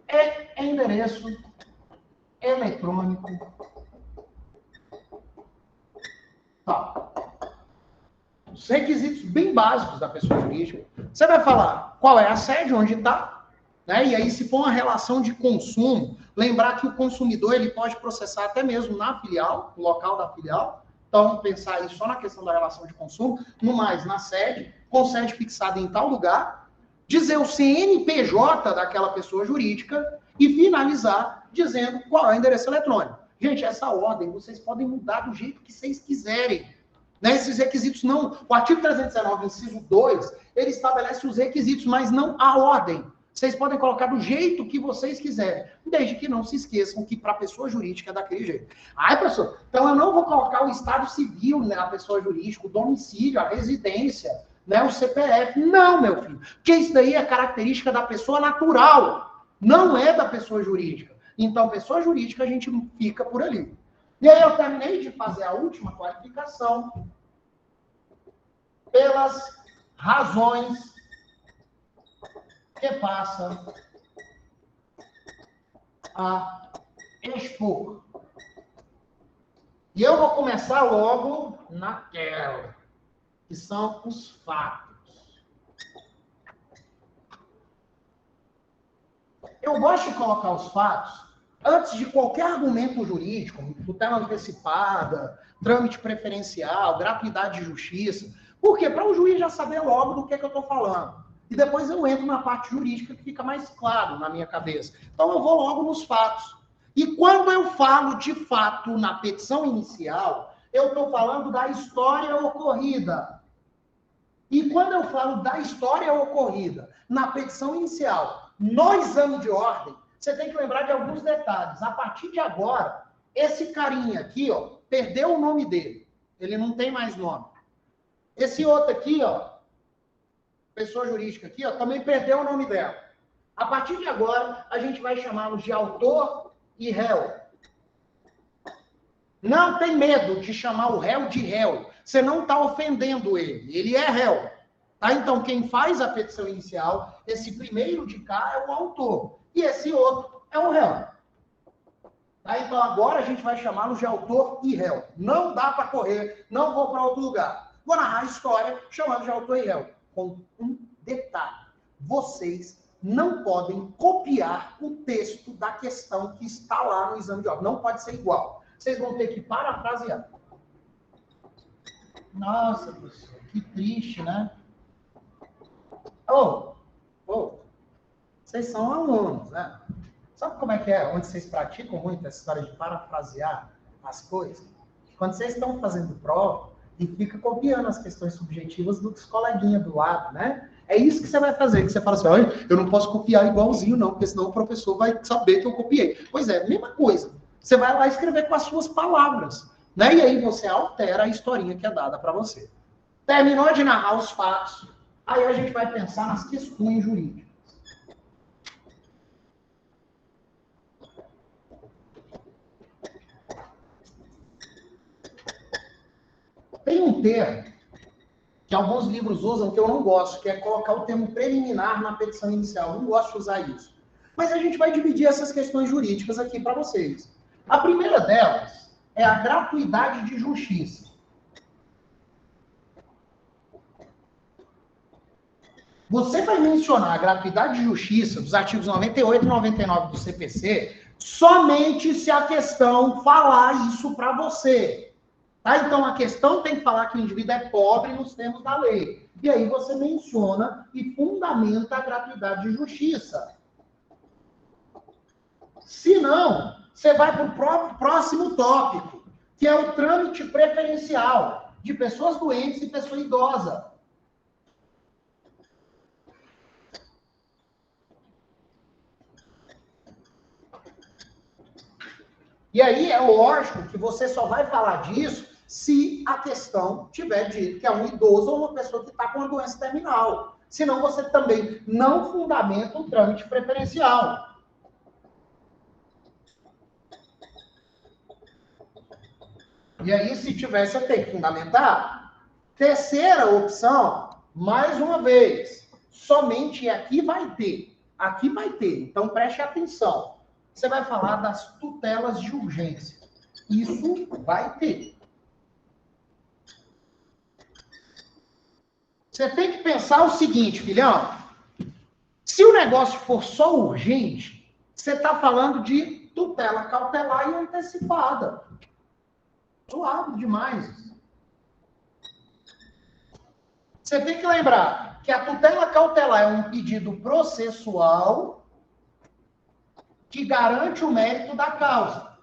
e endereço eletrônico tal. Os requisitos bem básicos da pessoa jurídica. Você vai falar qual é a sede, onde está, né? E aí, se for uma relação de consumo, lembrar que o consumidor ele pode processar até mesmo na filial, no local da filial. Então, pensar aí só na questão da relação de consumo, no mais, na sede, com sede fixada em tal lugar, dizer o CNPJ daquela pessoa jurídica e finalizar dizendo qual é o endereço eletrônico. Gente, essa ordem vocês podem mudar do jeito que vocês quiserem. Né? Esses requisitos não... O artigo 319, inciso 2, ele estabelece os requisitos, mas não a ordem. Vocês podem colocar do jeito que vocês quiserem, desde que não se esqueçam que para a pessoa jurídica é daquele jeito. Ai, professor, então eu não vou colocar o estado civil, né, a pessoa jurídica, o domicílio, a residência, né, o CPF. Não, meu filho, porque isso daí é característica da pessoa natural, não é da pessoa jurídica. Então, pessoa jurídica, a gente fica por ali. E aí eu terminei de fazer a última qualificação pelas razões que passa a expor. E eu vou começar logo naquela, que são os fatos. Eu gosto de colocar os fatos antes de qualquer argumento jurídico, tutela antecipada, trâmite preferencial, gratuidade de justiça. Por quê? Para o juiz já saber logo do que eu estou falando. E depois eu entro na parte jurídica que fica mais claro na minha cabeça. Então eu vou logo nos fatos. E quando eu falo de fato na petição inicial, eu estou falando da história ocorrida. E quando eu falo da história ocorrida na petição inicial, no exame de ordem, você tem que lembrar de alguns detalhes. A partir de agora, esse carinha aqui, ó, perdeu o nome dele. Ele não tem mais nome. Esse outro aqui, ó, pessoa jurídica aqui, ó, também perdeu o nome dela. A partir de agora, a gente vai chamá-los de autor e réu. Não tem medo de chamar o réu de réu. Você não está ofendendo ele. Ele é réu. Tá? Então, quem faz a petição inicial, esse primeiro de cá é o autor. E esse outro é o réu. Tá? Então, agora a gente vai chamá-los de autor e réu. Não dá para correr, não vou para outro lugar. Vou narrar a história chamando de autor e réu. Com um detalhe. Vocês não podem copiar o texto da questão que está lá no exame de ordem. Não pode ser igual. Vocês vão ter que parafrasear. Nossa, professor, que triste, né? Vocês são alunos, né? Sabe como é que é? Onde vocês praticam muito essa história de parafrasear as coisas? Quando vocês estão fazendo prova, e fica copiando as questões subjetivas dos coleguinhas do lado, né? É isso que você vai fazer, que você fala assim, olha, eu não posso copiar igualzinho não, porque senão o professor vai saber que eu copiei. Pois é, mesma coisa. Você vai lá escrever com as suas palavras, né? E aí você altera a historinha que é dada para você. Terminou de narrar os fatos, aí a gente vai pensar nas questões jurídicas. Tem um termo que alguns livros usam que eu não gosto, que é colocar o termo preliminar na petição inicial. Eu não gosto de usar isso. Mas a gente vai dividir essas questões jurídicas aqui para vocês. A primeira delas é a gratuidade de justiça. Você vai mencionar a gratuidade de justiça dos artigos 98 e 99 do CPC somente se a questão falar isso para você. Tá? Então, a questão tem que falar que o indivíduo é pobre nos termos da lei. E aí você menciona e fundamenta a gratuidade de justiça. Se não, você vai para o próximo tópico, que é o trâmite preferencial de pessoas doentes e pessoa idosa. E aí é lógico que você só vai falar disso se a questão tiver dito que é um idoso ou uma pessoa que está com uma doença terminal. Senão você também não fundamenta o trâmite preferencial. E aí, se tivesse, você tem que fundamentar. Terceira opção, mais uma vez, somente aqui vai ter. Aqui vai ter. Então, preste atenção. Você vai falar das tutelas de urgência. Isso vai ter. Você tem que pensar o seguinte, filhão. Se o negócio for só urgente, você está falando de tutela cautelar e antecipada. Suave demais. Você tem que lembrar que a tutela cautelar é um pedido processual que garante o mérito da causa.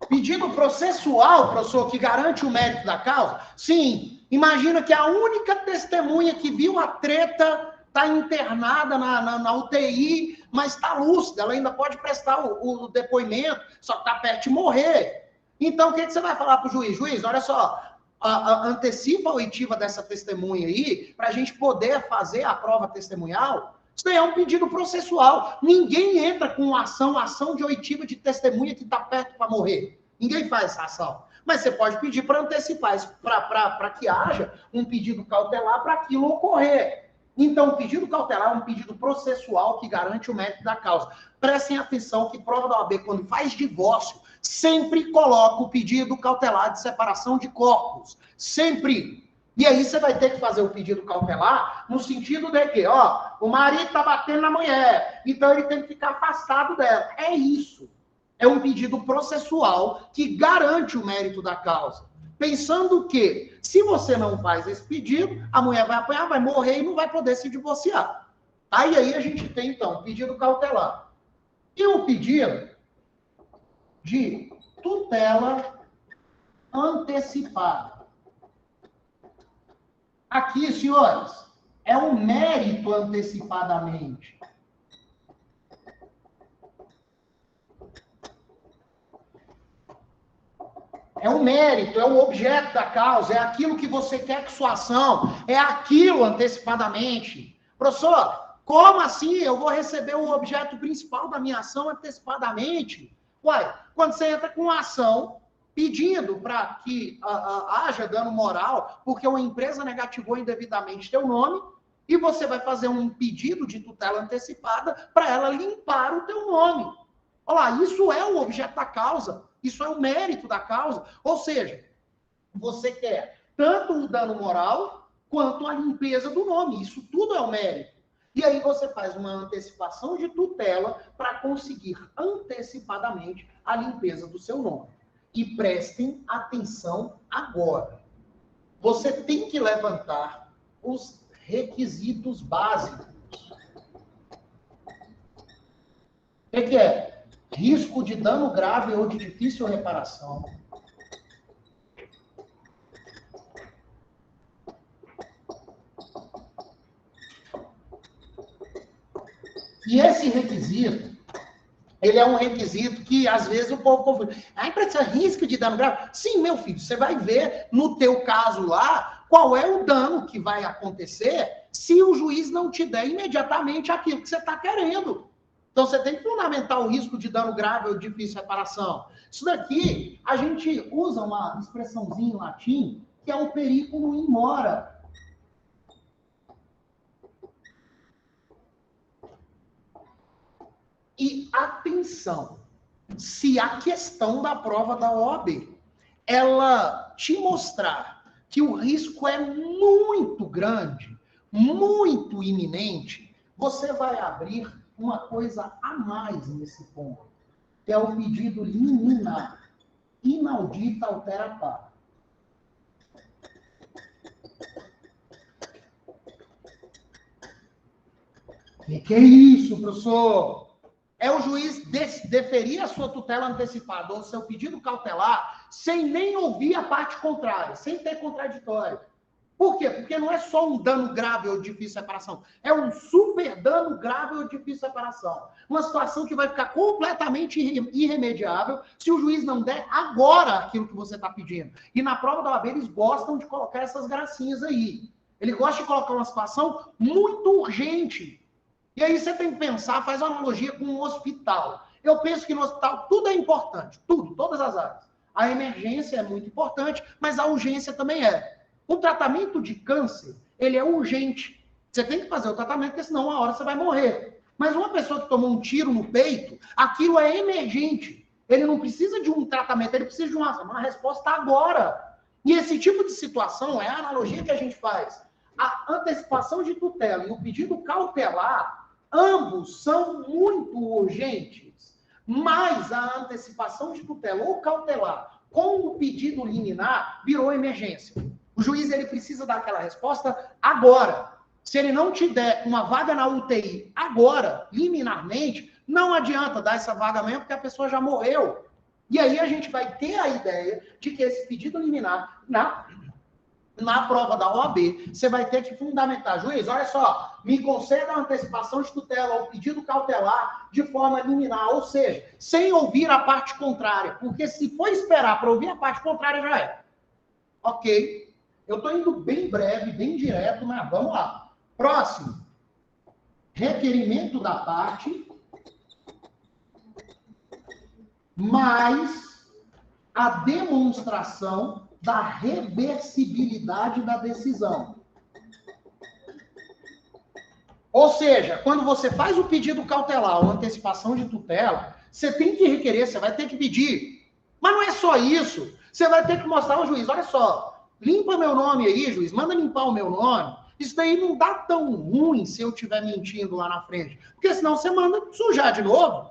Pedido processual, professor, que garante o mérito da causa? Sim. Imagina que a única testemunha que viu a treta está internada na UTI, mas está lúcida, ela ainda pode prestar o depoimento, só que está perto de morrer. Então, o que você vai falar para o juiz? Juiz, olha só, antecipa a oitiva dessa testemunha aí, para a gente poder fazer a prova testemunhal. Isso daí é um pedido processual. Ninguém entra com ação de oitiva de testemunha que está perto para morrer. Ninguém faz essa ação. Mas você pode pedir para antecipar isso, para que haja um pedido cautelar para aquilo ocorrer. Então, o pedido cautelar é um pedido processual que garante o mérito da causa. Prestem atenção que prova da OAB, quando faz divórcio, sempre coloca o pedido cautelar de separação de corpos. Sempre. E aí você vai ter que fazer o pedido cautelar no sentido de que, ó, o marido está batendo na mulher, então ele tem que ficar afastado dela. É isso. É um pedido processual que garante o mérito da causa. Pensando que, se você não faz esse pedido, a mulher vai apanhar, vai morrer e não vai poder se divorciar. Aí a gente tem, então, o pedido cautelar. E o pedido de tutela antecipada. Aqui, senhores, é um mérito antecipadamente. É o mérito, é o objeto da causa, é aquilo que você quer que sua ação, é aquilo antecipadamente. Professor, como assim eu vou receber o objeto principal da minha ação antecipadamente? Uai, quando você entra com uma ação pedindo para que haja dano moral, porque uma empresa negativou indevidamente teu nome, e você vai fazer um pedido de tutela antecipada para ela limpar o teu nome. Olha lá, isso é o objeto da causa. Isso é o mérito da causa. Ou seja, você quer tanto o dano moral quanto a limpeza do nome. Isso tudo é o mérito. E aí você faz uma antecipação de tutela para conseguir antecipadamente a limpeza do seu nome. E prestem atenção agora. Você tem que levantar os requisitos básicos. O que é? Risco de dano grave ou de difícil reparação. E esse requisito, ele é um requisito que, às vezes, o povo confunde. Ah, precisa risco de dano grave? Sim, meu filho, você vai ver, no teu caso lá, qual é o dano que vai acontecer se o juiz não te der imediatamente aquilo que você está querendo. Então, você tem que fundamentar o risco de dano grave ou difícil reparação. Isso daqui, a gente usa uma expressãozinha em latim, que é o periculum in mora. E atenção, se a questão da prova da OAB, ela te mostrar que o risco é muito grande, muito iminente, você vai abrir uma coisa a mais nesse ponto, que é o pedido liminar, inaudita altera par. Que é isso, professor? É o juiz deferir a sua tutela antecipada ou seu pedido cautelar sem nem ouvir a parte contrária, sem ter contraditório. Por quê? Porque não é só um dano grave ou difícil separação, é um super dano grave ou difícil separação. Uma situação que vai ficar completamente irremediável se o juiz não der agora aquilo que você está pedindo. E na prova da OAB eles gostam de colocar essas gracinhas aí. Ele gosta de colocar uma situação muito urgente. E aí você tem que pensar, faz uma analogia com um hospital. Eu penso que no hospital tudo é importante, tudo, todas as áreas. A emergência é muito importante, mas a urgência também é. O tratamento de câncer, ele é urgente. Você tem que fazer o tratamento, porque senão uma hora você vai morrer. Mas uma pessoa que tomou um tiro no peito, aquilo é emergente. Ele não precisa de um tratamento, ele precisa de uma resposta agora. E esse tipo de situação é a analogia que a gente faz. A antecipação de tutela e o pedido cautelar, ambos são muito urgentes. Mas a antecipação de tutela ou cautelar com o pedido liminar virou emergência. O juiz ele precisa dar aquela resposta agora. Se ele não te der uma vaga na UTI agora, liminarmente, não adianta dar essa vaga mesmo, porque a pessoa já morreu. E aí a gente vai ter a ideia de que esse pedido liminar, na prova da OAB, você vai ter que fundamentar. Juiz, olha só, me conceda a antecipação de tutela ou pedido cautelar de forma liminar, ou seja, sem ouvir a parte contrária. Porque se for esperar para ouvir a parte contrária, já é. Ok. Eu estou indo bem breve, bem direto, mas vamos lá. Próximo. Requerimento da parte mais a demonstração da reversibilidade da decisão. Ou seja, quando você faz o pedido cautelar ou antecipação de tutela, você tem que requerer, você vai ter que pedir. Mas não é só isso. Você vai ter que mostrar ao juiz, olha só, limpa meu nome aí, juiz, manda limpar o meu nome. Isso daí não dá tão ruim se eu estiver mentindo lá na frente. Porque senão você manda sujar de novo.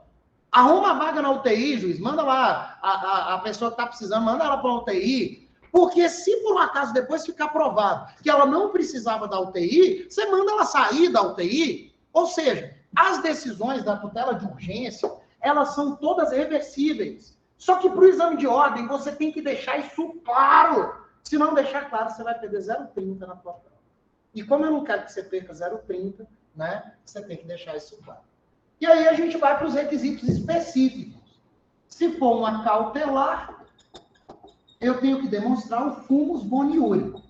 Arruma a vaga na UTI, juiz, manda lá a pessoa que está precisando, manda ela para a UTI. Porque se por um acaso depois ficar provado que ela não precisava da UTI, você manda ela sair da UTI. Ou seja, as decisões da tutela de urgência, elas são todas reversíveis. Só que para o exame de ordem, você tem que deixar isso claro. Se não deixar claro, você vai perder 0,30 na tua prova. E como eu não quero que você perca 0,30, né, você tem que deixar isso claro. E aí a gente vai para os requisitos específicos. Se for uma cautelar, eu tenho que demonstrar o fumus boniúrico.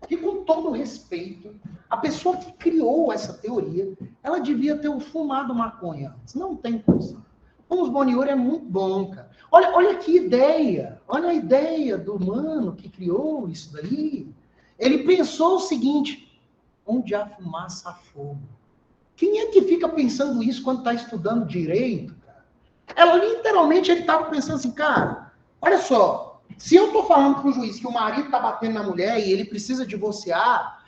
E com todo respeito, a pessoa que criou essa teoria, ela devia ter fumado maconha antes. Não tem condição. Fumus boniúrico é muito bom, cara. Olha que ideia. Olha a ideia do mano que criou isso daí. Ele pensou o seguinte: onde há fumaça, há fogo. Quem é que fica pensando isso quando está estudando direito, cara? Ela literalmente, ele estava pensando assim, cara, olha só, se eu estou falando para o juiz que o marido está batendo na mulher e ele precisa divorciar,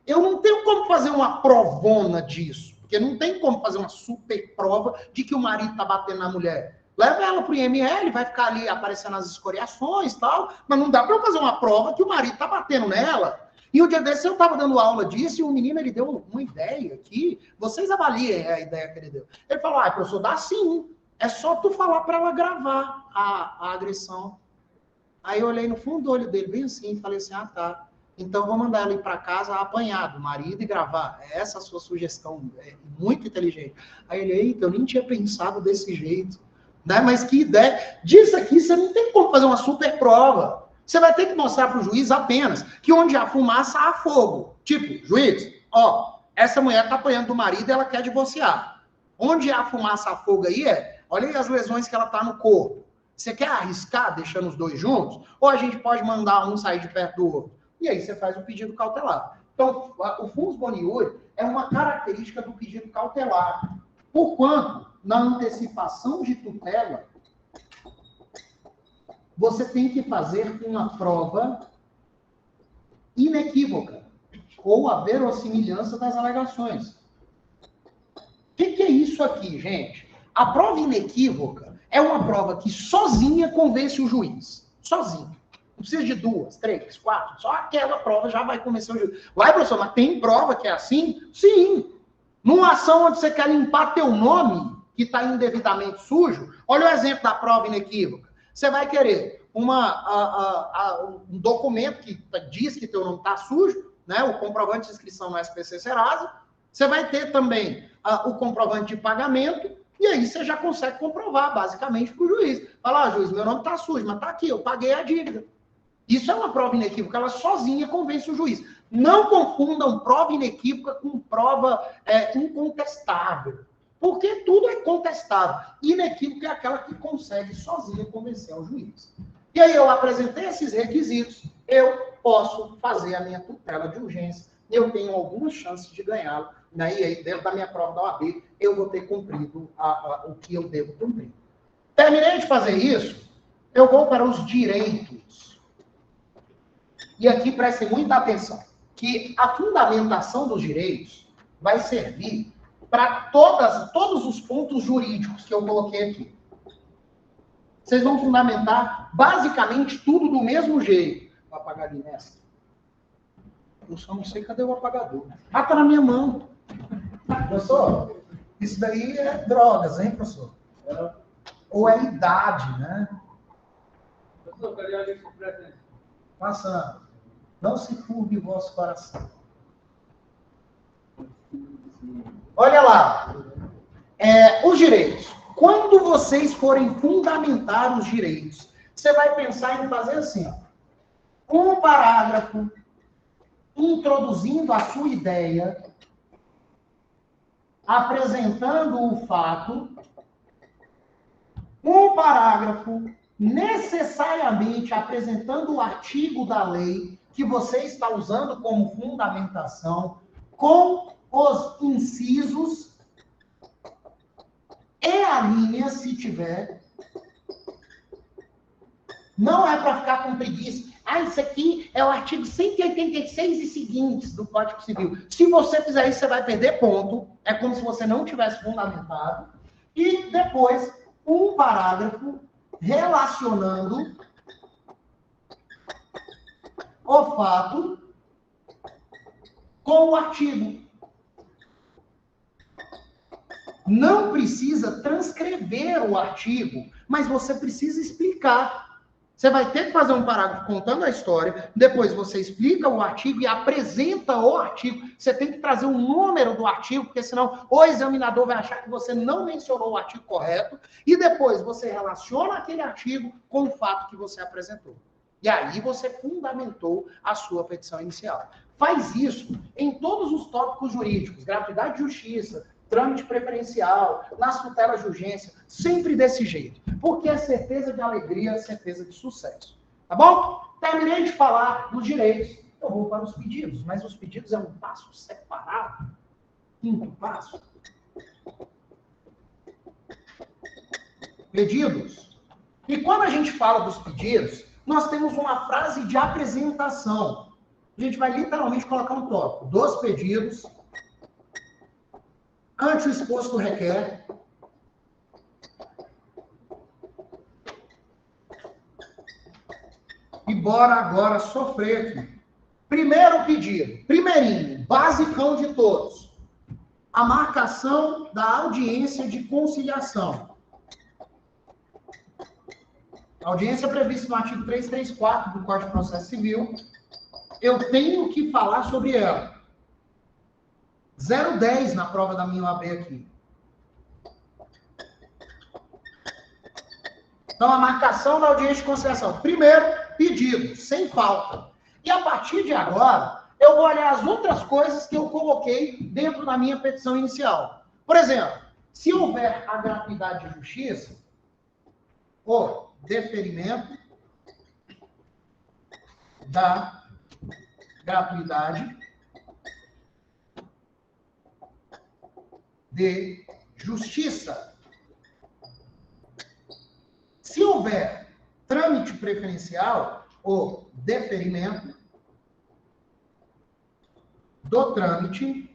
eu não tenho como fazer uma provona disso, porque não tem como fazer uma super prova de que o marido está batendo na mulher. Leva ela para o IML, vai ficar ali aparecendo as escoriações e tal, mas não dá para eu fazer uma prova que o marido está batendo nela. E o dia desse eu estava dando aula disso e o menino ele deu uma ideia aqui, vocês avaliem a ideia que ele deu. Ele falou, professor, dá sim, é só tu falar para ela gravar a agressão. Aí eu olhei no fundo do olho dele, bem assim, e falei assim, tá. Então vou mandar ela ir para casa apanhar do marido e gravar. Essa a sua sugestão é muito inteligente. Aí ele, eita, eu nem tinha pensado desse jeito. Né? Mas que ideia. Disso aqui você não tem como fazer uma super prova. Você vai ter que mostrar para o juiz apenas que onde há fumaça, há fogo. Tipo, juiz, essa mulher está apanhando do marido e ela quer divorciar. Onde há fumaça, há fogo aí olha aí as lesões que ela está no corpo. Você quer arriscar deixando os dois juntos? Ou a gente pode mandar um sair de perto do outro? E aí você faz o pedido cautelar. Então, o fumus boniúrico é uma característica do pedido cautelar. Porquanto, na antecipação de tutela, você tem que fazer uma prova inequívoca, ou a verossimilhança das alegações. O que é isso aqui, gente? A prova inequívoca é uma prova que sozinha convence o juiz. Sozinha. precisa de 2, 3, 4. Só aquela prova já vai convencer o juiz. Vai, professor, mas tem prova que é assim? Sim. Numa ação onde você quer limpar teu nome, que está indevidamente sujo, olha o exemplo da prova inequívoca. Você vai querer um documento que diz que teu nome está sujo, né? O comprovante de inscrição no SPC Serasa. Você vai ter também o comprovante de pagamento, e aí você já consegue comprovar, basicamente, para o juiz. Fala, juiz, meu nome está sujo, mas está aqui, eu paguei a dívida. Isso é uma prova inequívoca, ela sozinha convence o juiz. Não confundam prova inequívoca com prova incontestável, porque tudo é contestável. Inequívoca é aquela que consegue sozinha convencer o juiz. E aí eu apresentei esses requisitos, eu posso fazer a minha tutela de urgência, eu tenho algumas chances de ganhá-lo, né? E aí dentro da minha prova da OAB, eu vou ter cumprido o que eu devo cumprir. Terminei de fazer isso, eu vou para os direitos. E aqui prestem muita atenção, que a fundamentação dos direitos vai servir para todos os pontos jurídicos que eu coloquei aqui. Vocês vão fundamentar basicamente tudo do mesmo jeito. Vou apagar ali nessa. Eu só não sei cadê o apagador. Ah, tá na minha mão. Professor, isso daí é drogas, hein, professor? Ou é idade, né? Professor, cadê a lista de presente? Passando. Não se furbe o vosso coração. Olha lá. Os direitos. Quando vocês forem fundamentar os direitos, você vai pensar em fazer assim, ó, um parágrafo introduzindo a sua ideia, apresentando o fato, um parágrafo necessariamente apresentando o artigo da lei que você está usando como fundamentação, com os incisos e a linha, se tiver. Não é para ficar com preguiça. Isso aqui é o artigo 186 e seguintes do Código Civil. Se você fizer isso, você vai perder ponto. É como se você não tivesse fundamentado. E depois, um parágrafo relacionando o fato com o artigo. Não precisa transcrever o artigo, mas você precisa explicar. Você vai ter que fazer um parágrafo contando a história, depois você explica o artigo e apresenta o artigo. Você tem que trazer o número do artigo, porque senão o examinador vai achar que você não mencionou o artigo correto, e depois você relaciona aquele artigo com o fato que você apresentou. E aí você fundamentou a sua petição inicial. Faz isso em todos os tópicos jurídicos, gratuidade de justiça, trâmite preferencial, nas tutelas de urgência, sempre desse jeito. Porque é certeza de alegria, é certeza de sucesso. Tá bom? Terminei de falar dos direitos. Eu vou para os pedidos, mas os pedidos é um passo separado. Quinto passo. Pedidos. E quando a gente fala dos pedidos, nós temos uma frase de apresentação. A gente vai literalmente colocar um tópico. Dos pedidos, ante o exposto requer, e bora agora sofrer aqui. Primeiro pedido, primeirinho, basicão de todos. A marcação da audiência de conciliação. A audiência prevista no artigo 334 do Código de Processo Civil. Eu tenho que falar sobre ela. 0,10 na prova da minha OAB aqui. Então, a marcação da audiência de conciliação. Primeiro, pedido, sem falta. E a partir de agora, eu vou olhar as outras coisas que eu coloquei dentro da minha petição inicial. Por exemplo, se houver a gratuidade de justiça, o deferimento da gratuidade de justiça. Se houver trâmite preferencial, o deferimento do trâmite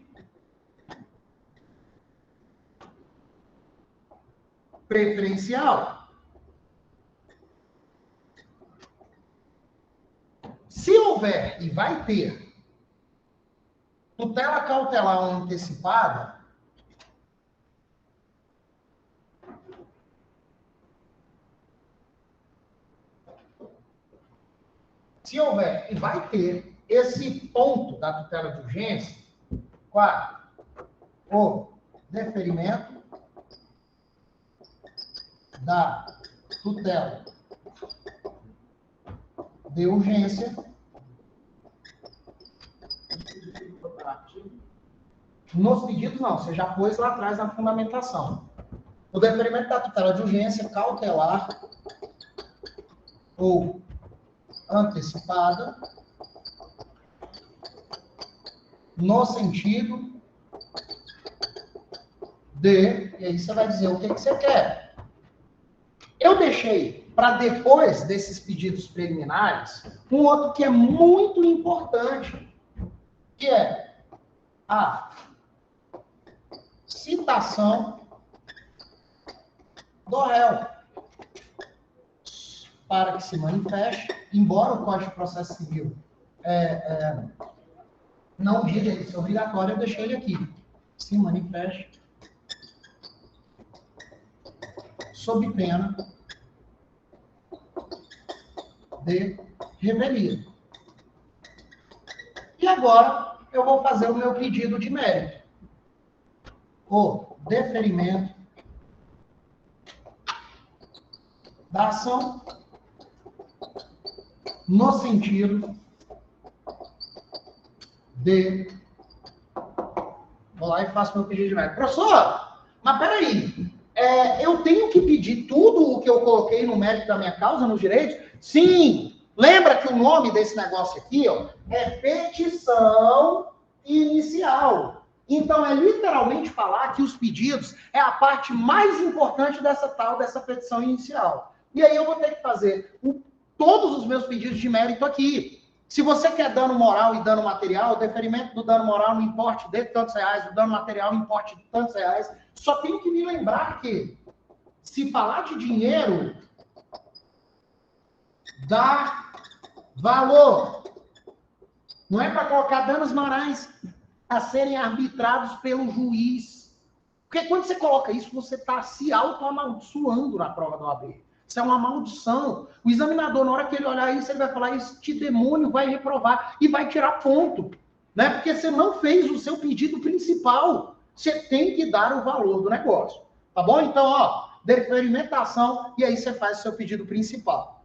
preferencial. houver e vai ter tutela cautelar antecipada, se houver e vai ter esse ponto da tutela de urgência, 4, o deferimento da tutela de urgência nos pedidos, não, você já pôs lá atrás na fundamentação. O deferimento da tutela de urgência cautelar ou antecipada no sentido de... E aí você vai dizer o que você quer. Eu deixei para depois desses pedidos preliminares um outro que é muito importante, que é a citação do réu para que se manifeste, embora o Código de Processo Civil não diga isso é obrigatório, eu deixei ele aqui. Se manifeste sob pena de revelia. E agora eu vou fazer o meu pedido de mérito. O deferimento da ação no sentido de... Vou lá e faço meu pedido de mérito. Professor, mas peraí, eu tenho que pedir tudo o que eu coloquei no mérito da minha causa, nos direitos? Sim! Lembra que o nome desse negócio aqui, ó, é petição inicial. Então, é literalmente falar que os pedidos é a parte mais importante dessa petição inicial. E aí eu vou ter que fazer todos os meus pedidos de mérito aqui. Se você quer dano moral e dano material, o deferimento do dano moral no importe de tantos reais, o dano material no importe de tantos reais, só tenho que me lembrar que, se falar de dinheiro, dá valor. Não é para colocar danos morais a serem arbitrados pelo juiz. Porque quando você coloca isso, você está se auto-amaldiçoando na prova da OAB. Isso é uma maldição. O examinador, na hora que ele olhar isso, ele vai falar, este demônio vai reprovar e vai tirar ponto. Né? Porque você não fez o seu pedido principal. Você tem que dar o valor do negócio. Tá bom? Então, ó, deferimentação, e aí você faz o seu pedido principal.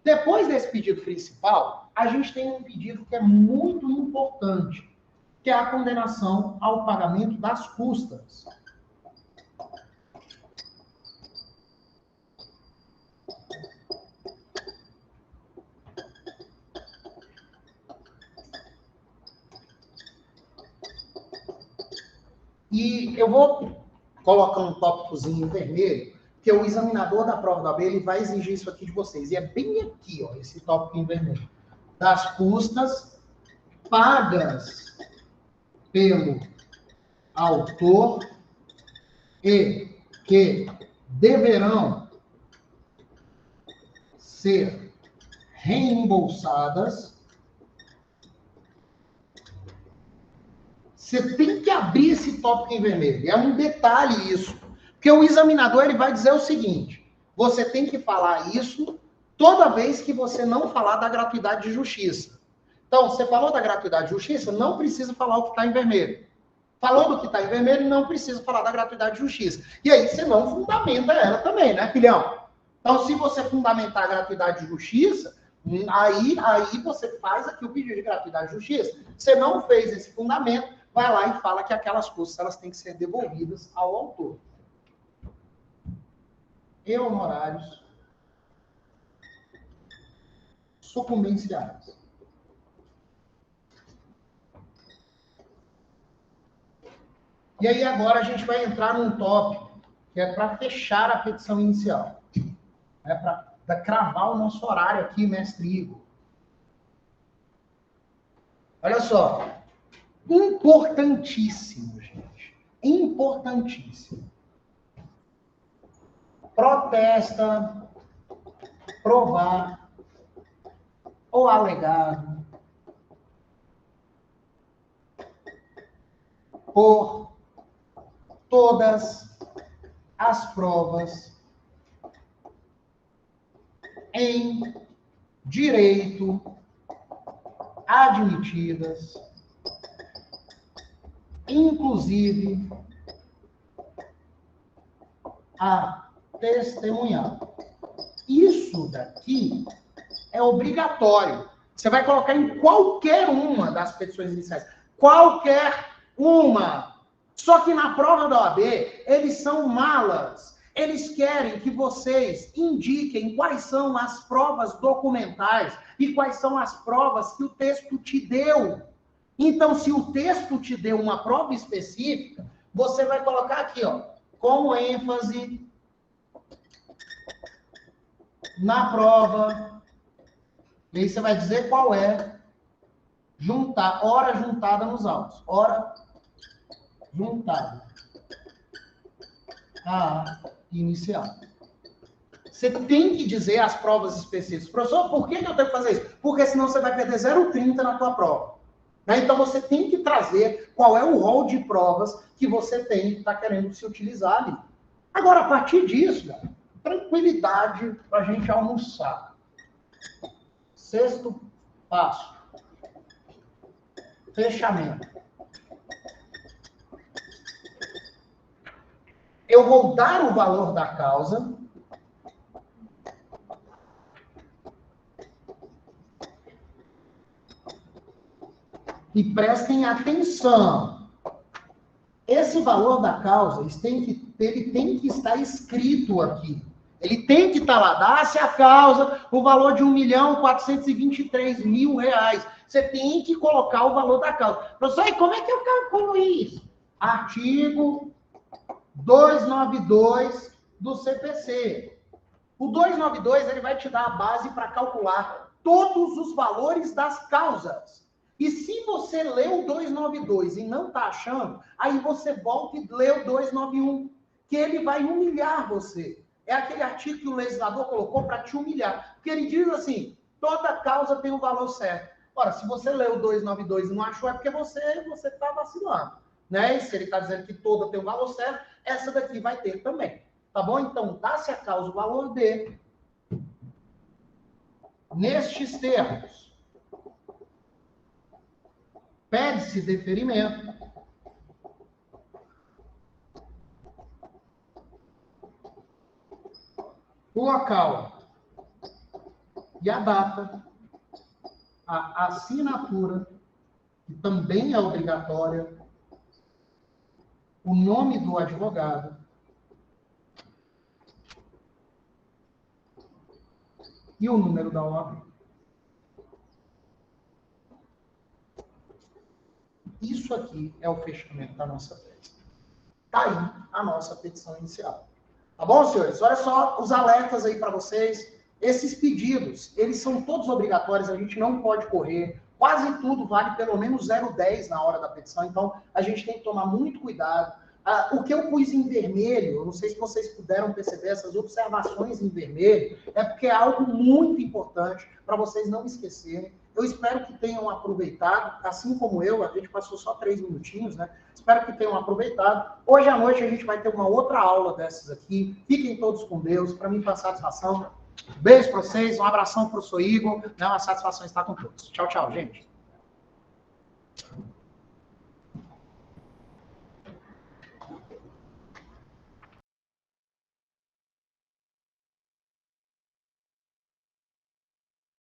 Depois desse pedido principal, a gente tem um pedido que é muito importante, que é a condenação ao pagamento das custas. E eu vou colocar um tópicozinho em vermelho, que o examinador da prova da OAB, ele vai exigir isso aqui de vocês. E é bem aqui, ó, esse tópico em vermelho. Das custas pagas pelo autor e que deverão ser reembolsadas. Você tem que abrir esse tópico em vermelho. É um detalhe isso. Porque o examinador ele vai dizer o seguinte, você tem que falar isso toda vez que você não falar da gratuidade de justiça. Então, você falou da gratuidade de justiça, não precisa falar o que está em vermelho. Falou do que está em vermelho, não precisa falar da gratuidade de justiça. E aí você não fundamenta ela também, né, filhão? Então, se você fundamentar a gratuidade de justiça, aí você faz aqui o pedido de gratuidade de justiça. Você não fez esse fundamento, vai lá e fala que aquelas custas elas têm que ser devolvidas ao autor. E honorários sucumbenciais. E aí agora a gente vai entrar num tópico que é para fechar a petição inicial. É para cravar o nosso horário aqui, mestre Igor. Olha só. Importantíssimo, gente. Importantíssimo. Protesta, provar ou alegado por todas as provas em direito admitidas, inclusive a testemunhar. Isso daqui é obrigatório. Você vai colocar em qualquer uma das petições iniciais. Qualquer uma. Só que na prova da OAB, eles são malas. Eles querem que vocês indiquem quais são as provas documentais e quais são as provas que o texto te deu. Então, se o texto te deu uma prova específica, você vai colocar aqui, ó, com ênfase na prova. E aí você vai dizer qual é. Juntar, hora juntada nos autos. Hora juntada. A inicial. Você tem que dizer as provas específicas. Professor, por que eu tenho que fazer isso? Porque senão você vai perder 0,30 na tua prova. Né? Então você tem que trazer qual é o rol de provas que você tem que está querendo se utilizar ali. Agora, a partir disso, galera, tranquilidade para a gente almoçar. Sexto passo. Fechamento. Eu vou dar o valor da causa. E prestem atenção. Esse valor da causa, ele tem que estar escrito aqui. Ele tem que estar lá. Dá-se a causa o valor de R$1.423.000. Você tem que colocar o valor da causa. Professor, e como é que eu calculo isso? Artigo 292 do CPC. O 292 ele vai te dar a base para calcular todos os valores das causas. E se você lê o 292 e não está achando, aí você volta e lê o 291, que ele vai humilhar você. É aquele artigo que o legislador colocou para te humilhar. Porque ele diz assim, toda causa tem um valor certo. Ora, se você lê o 292 e não achou, é porque você está vacilando. Né? E se ele está dizendo que toda tem um valor certo, essa daqui vai ter também. Tá bom? Então, dá-se a causa o valor D. Nestes termos. Pede-se deferimento. O local e a data, a assinatura, que também é obrigatória, o nome do advogado e o número da OAB. Isso aqui é o fechamento da nossa tese. Está aí a nossa petição inicial. Tá bom, senhores? Olha só os alertas aí para vocês. Esses pedidos, eles são todos obrigatórios, a gente não pode correr. Quase tudo vale pelo menos 0,10 na hora da petição, então a gente tem que tomar muito cuidado. O que eu pus em vermelho, eu não sei se vocês puderam perceber essas observações em vermelho, é porque é algo muito importante para vocês não esquecerem. Eu espero que tenham aproveitado, assim como eu, a gente passou só 3 minutinhos, né? Espero que tenham aproveitado. Hoje à noite a gente vai ter uma outra aula dessas aqui. Fiquem todos com Deus, para mim foi uma satisfação. Beijo para vocês, um abração para o professor Igor, é uma satisfação estar com todos. Tchau, tchau, gente.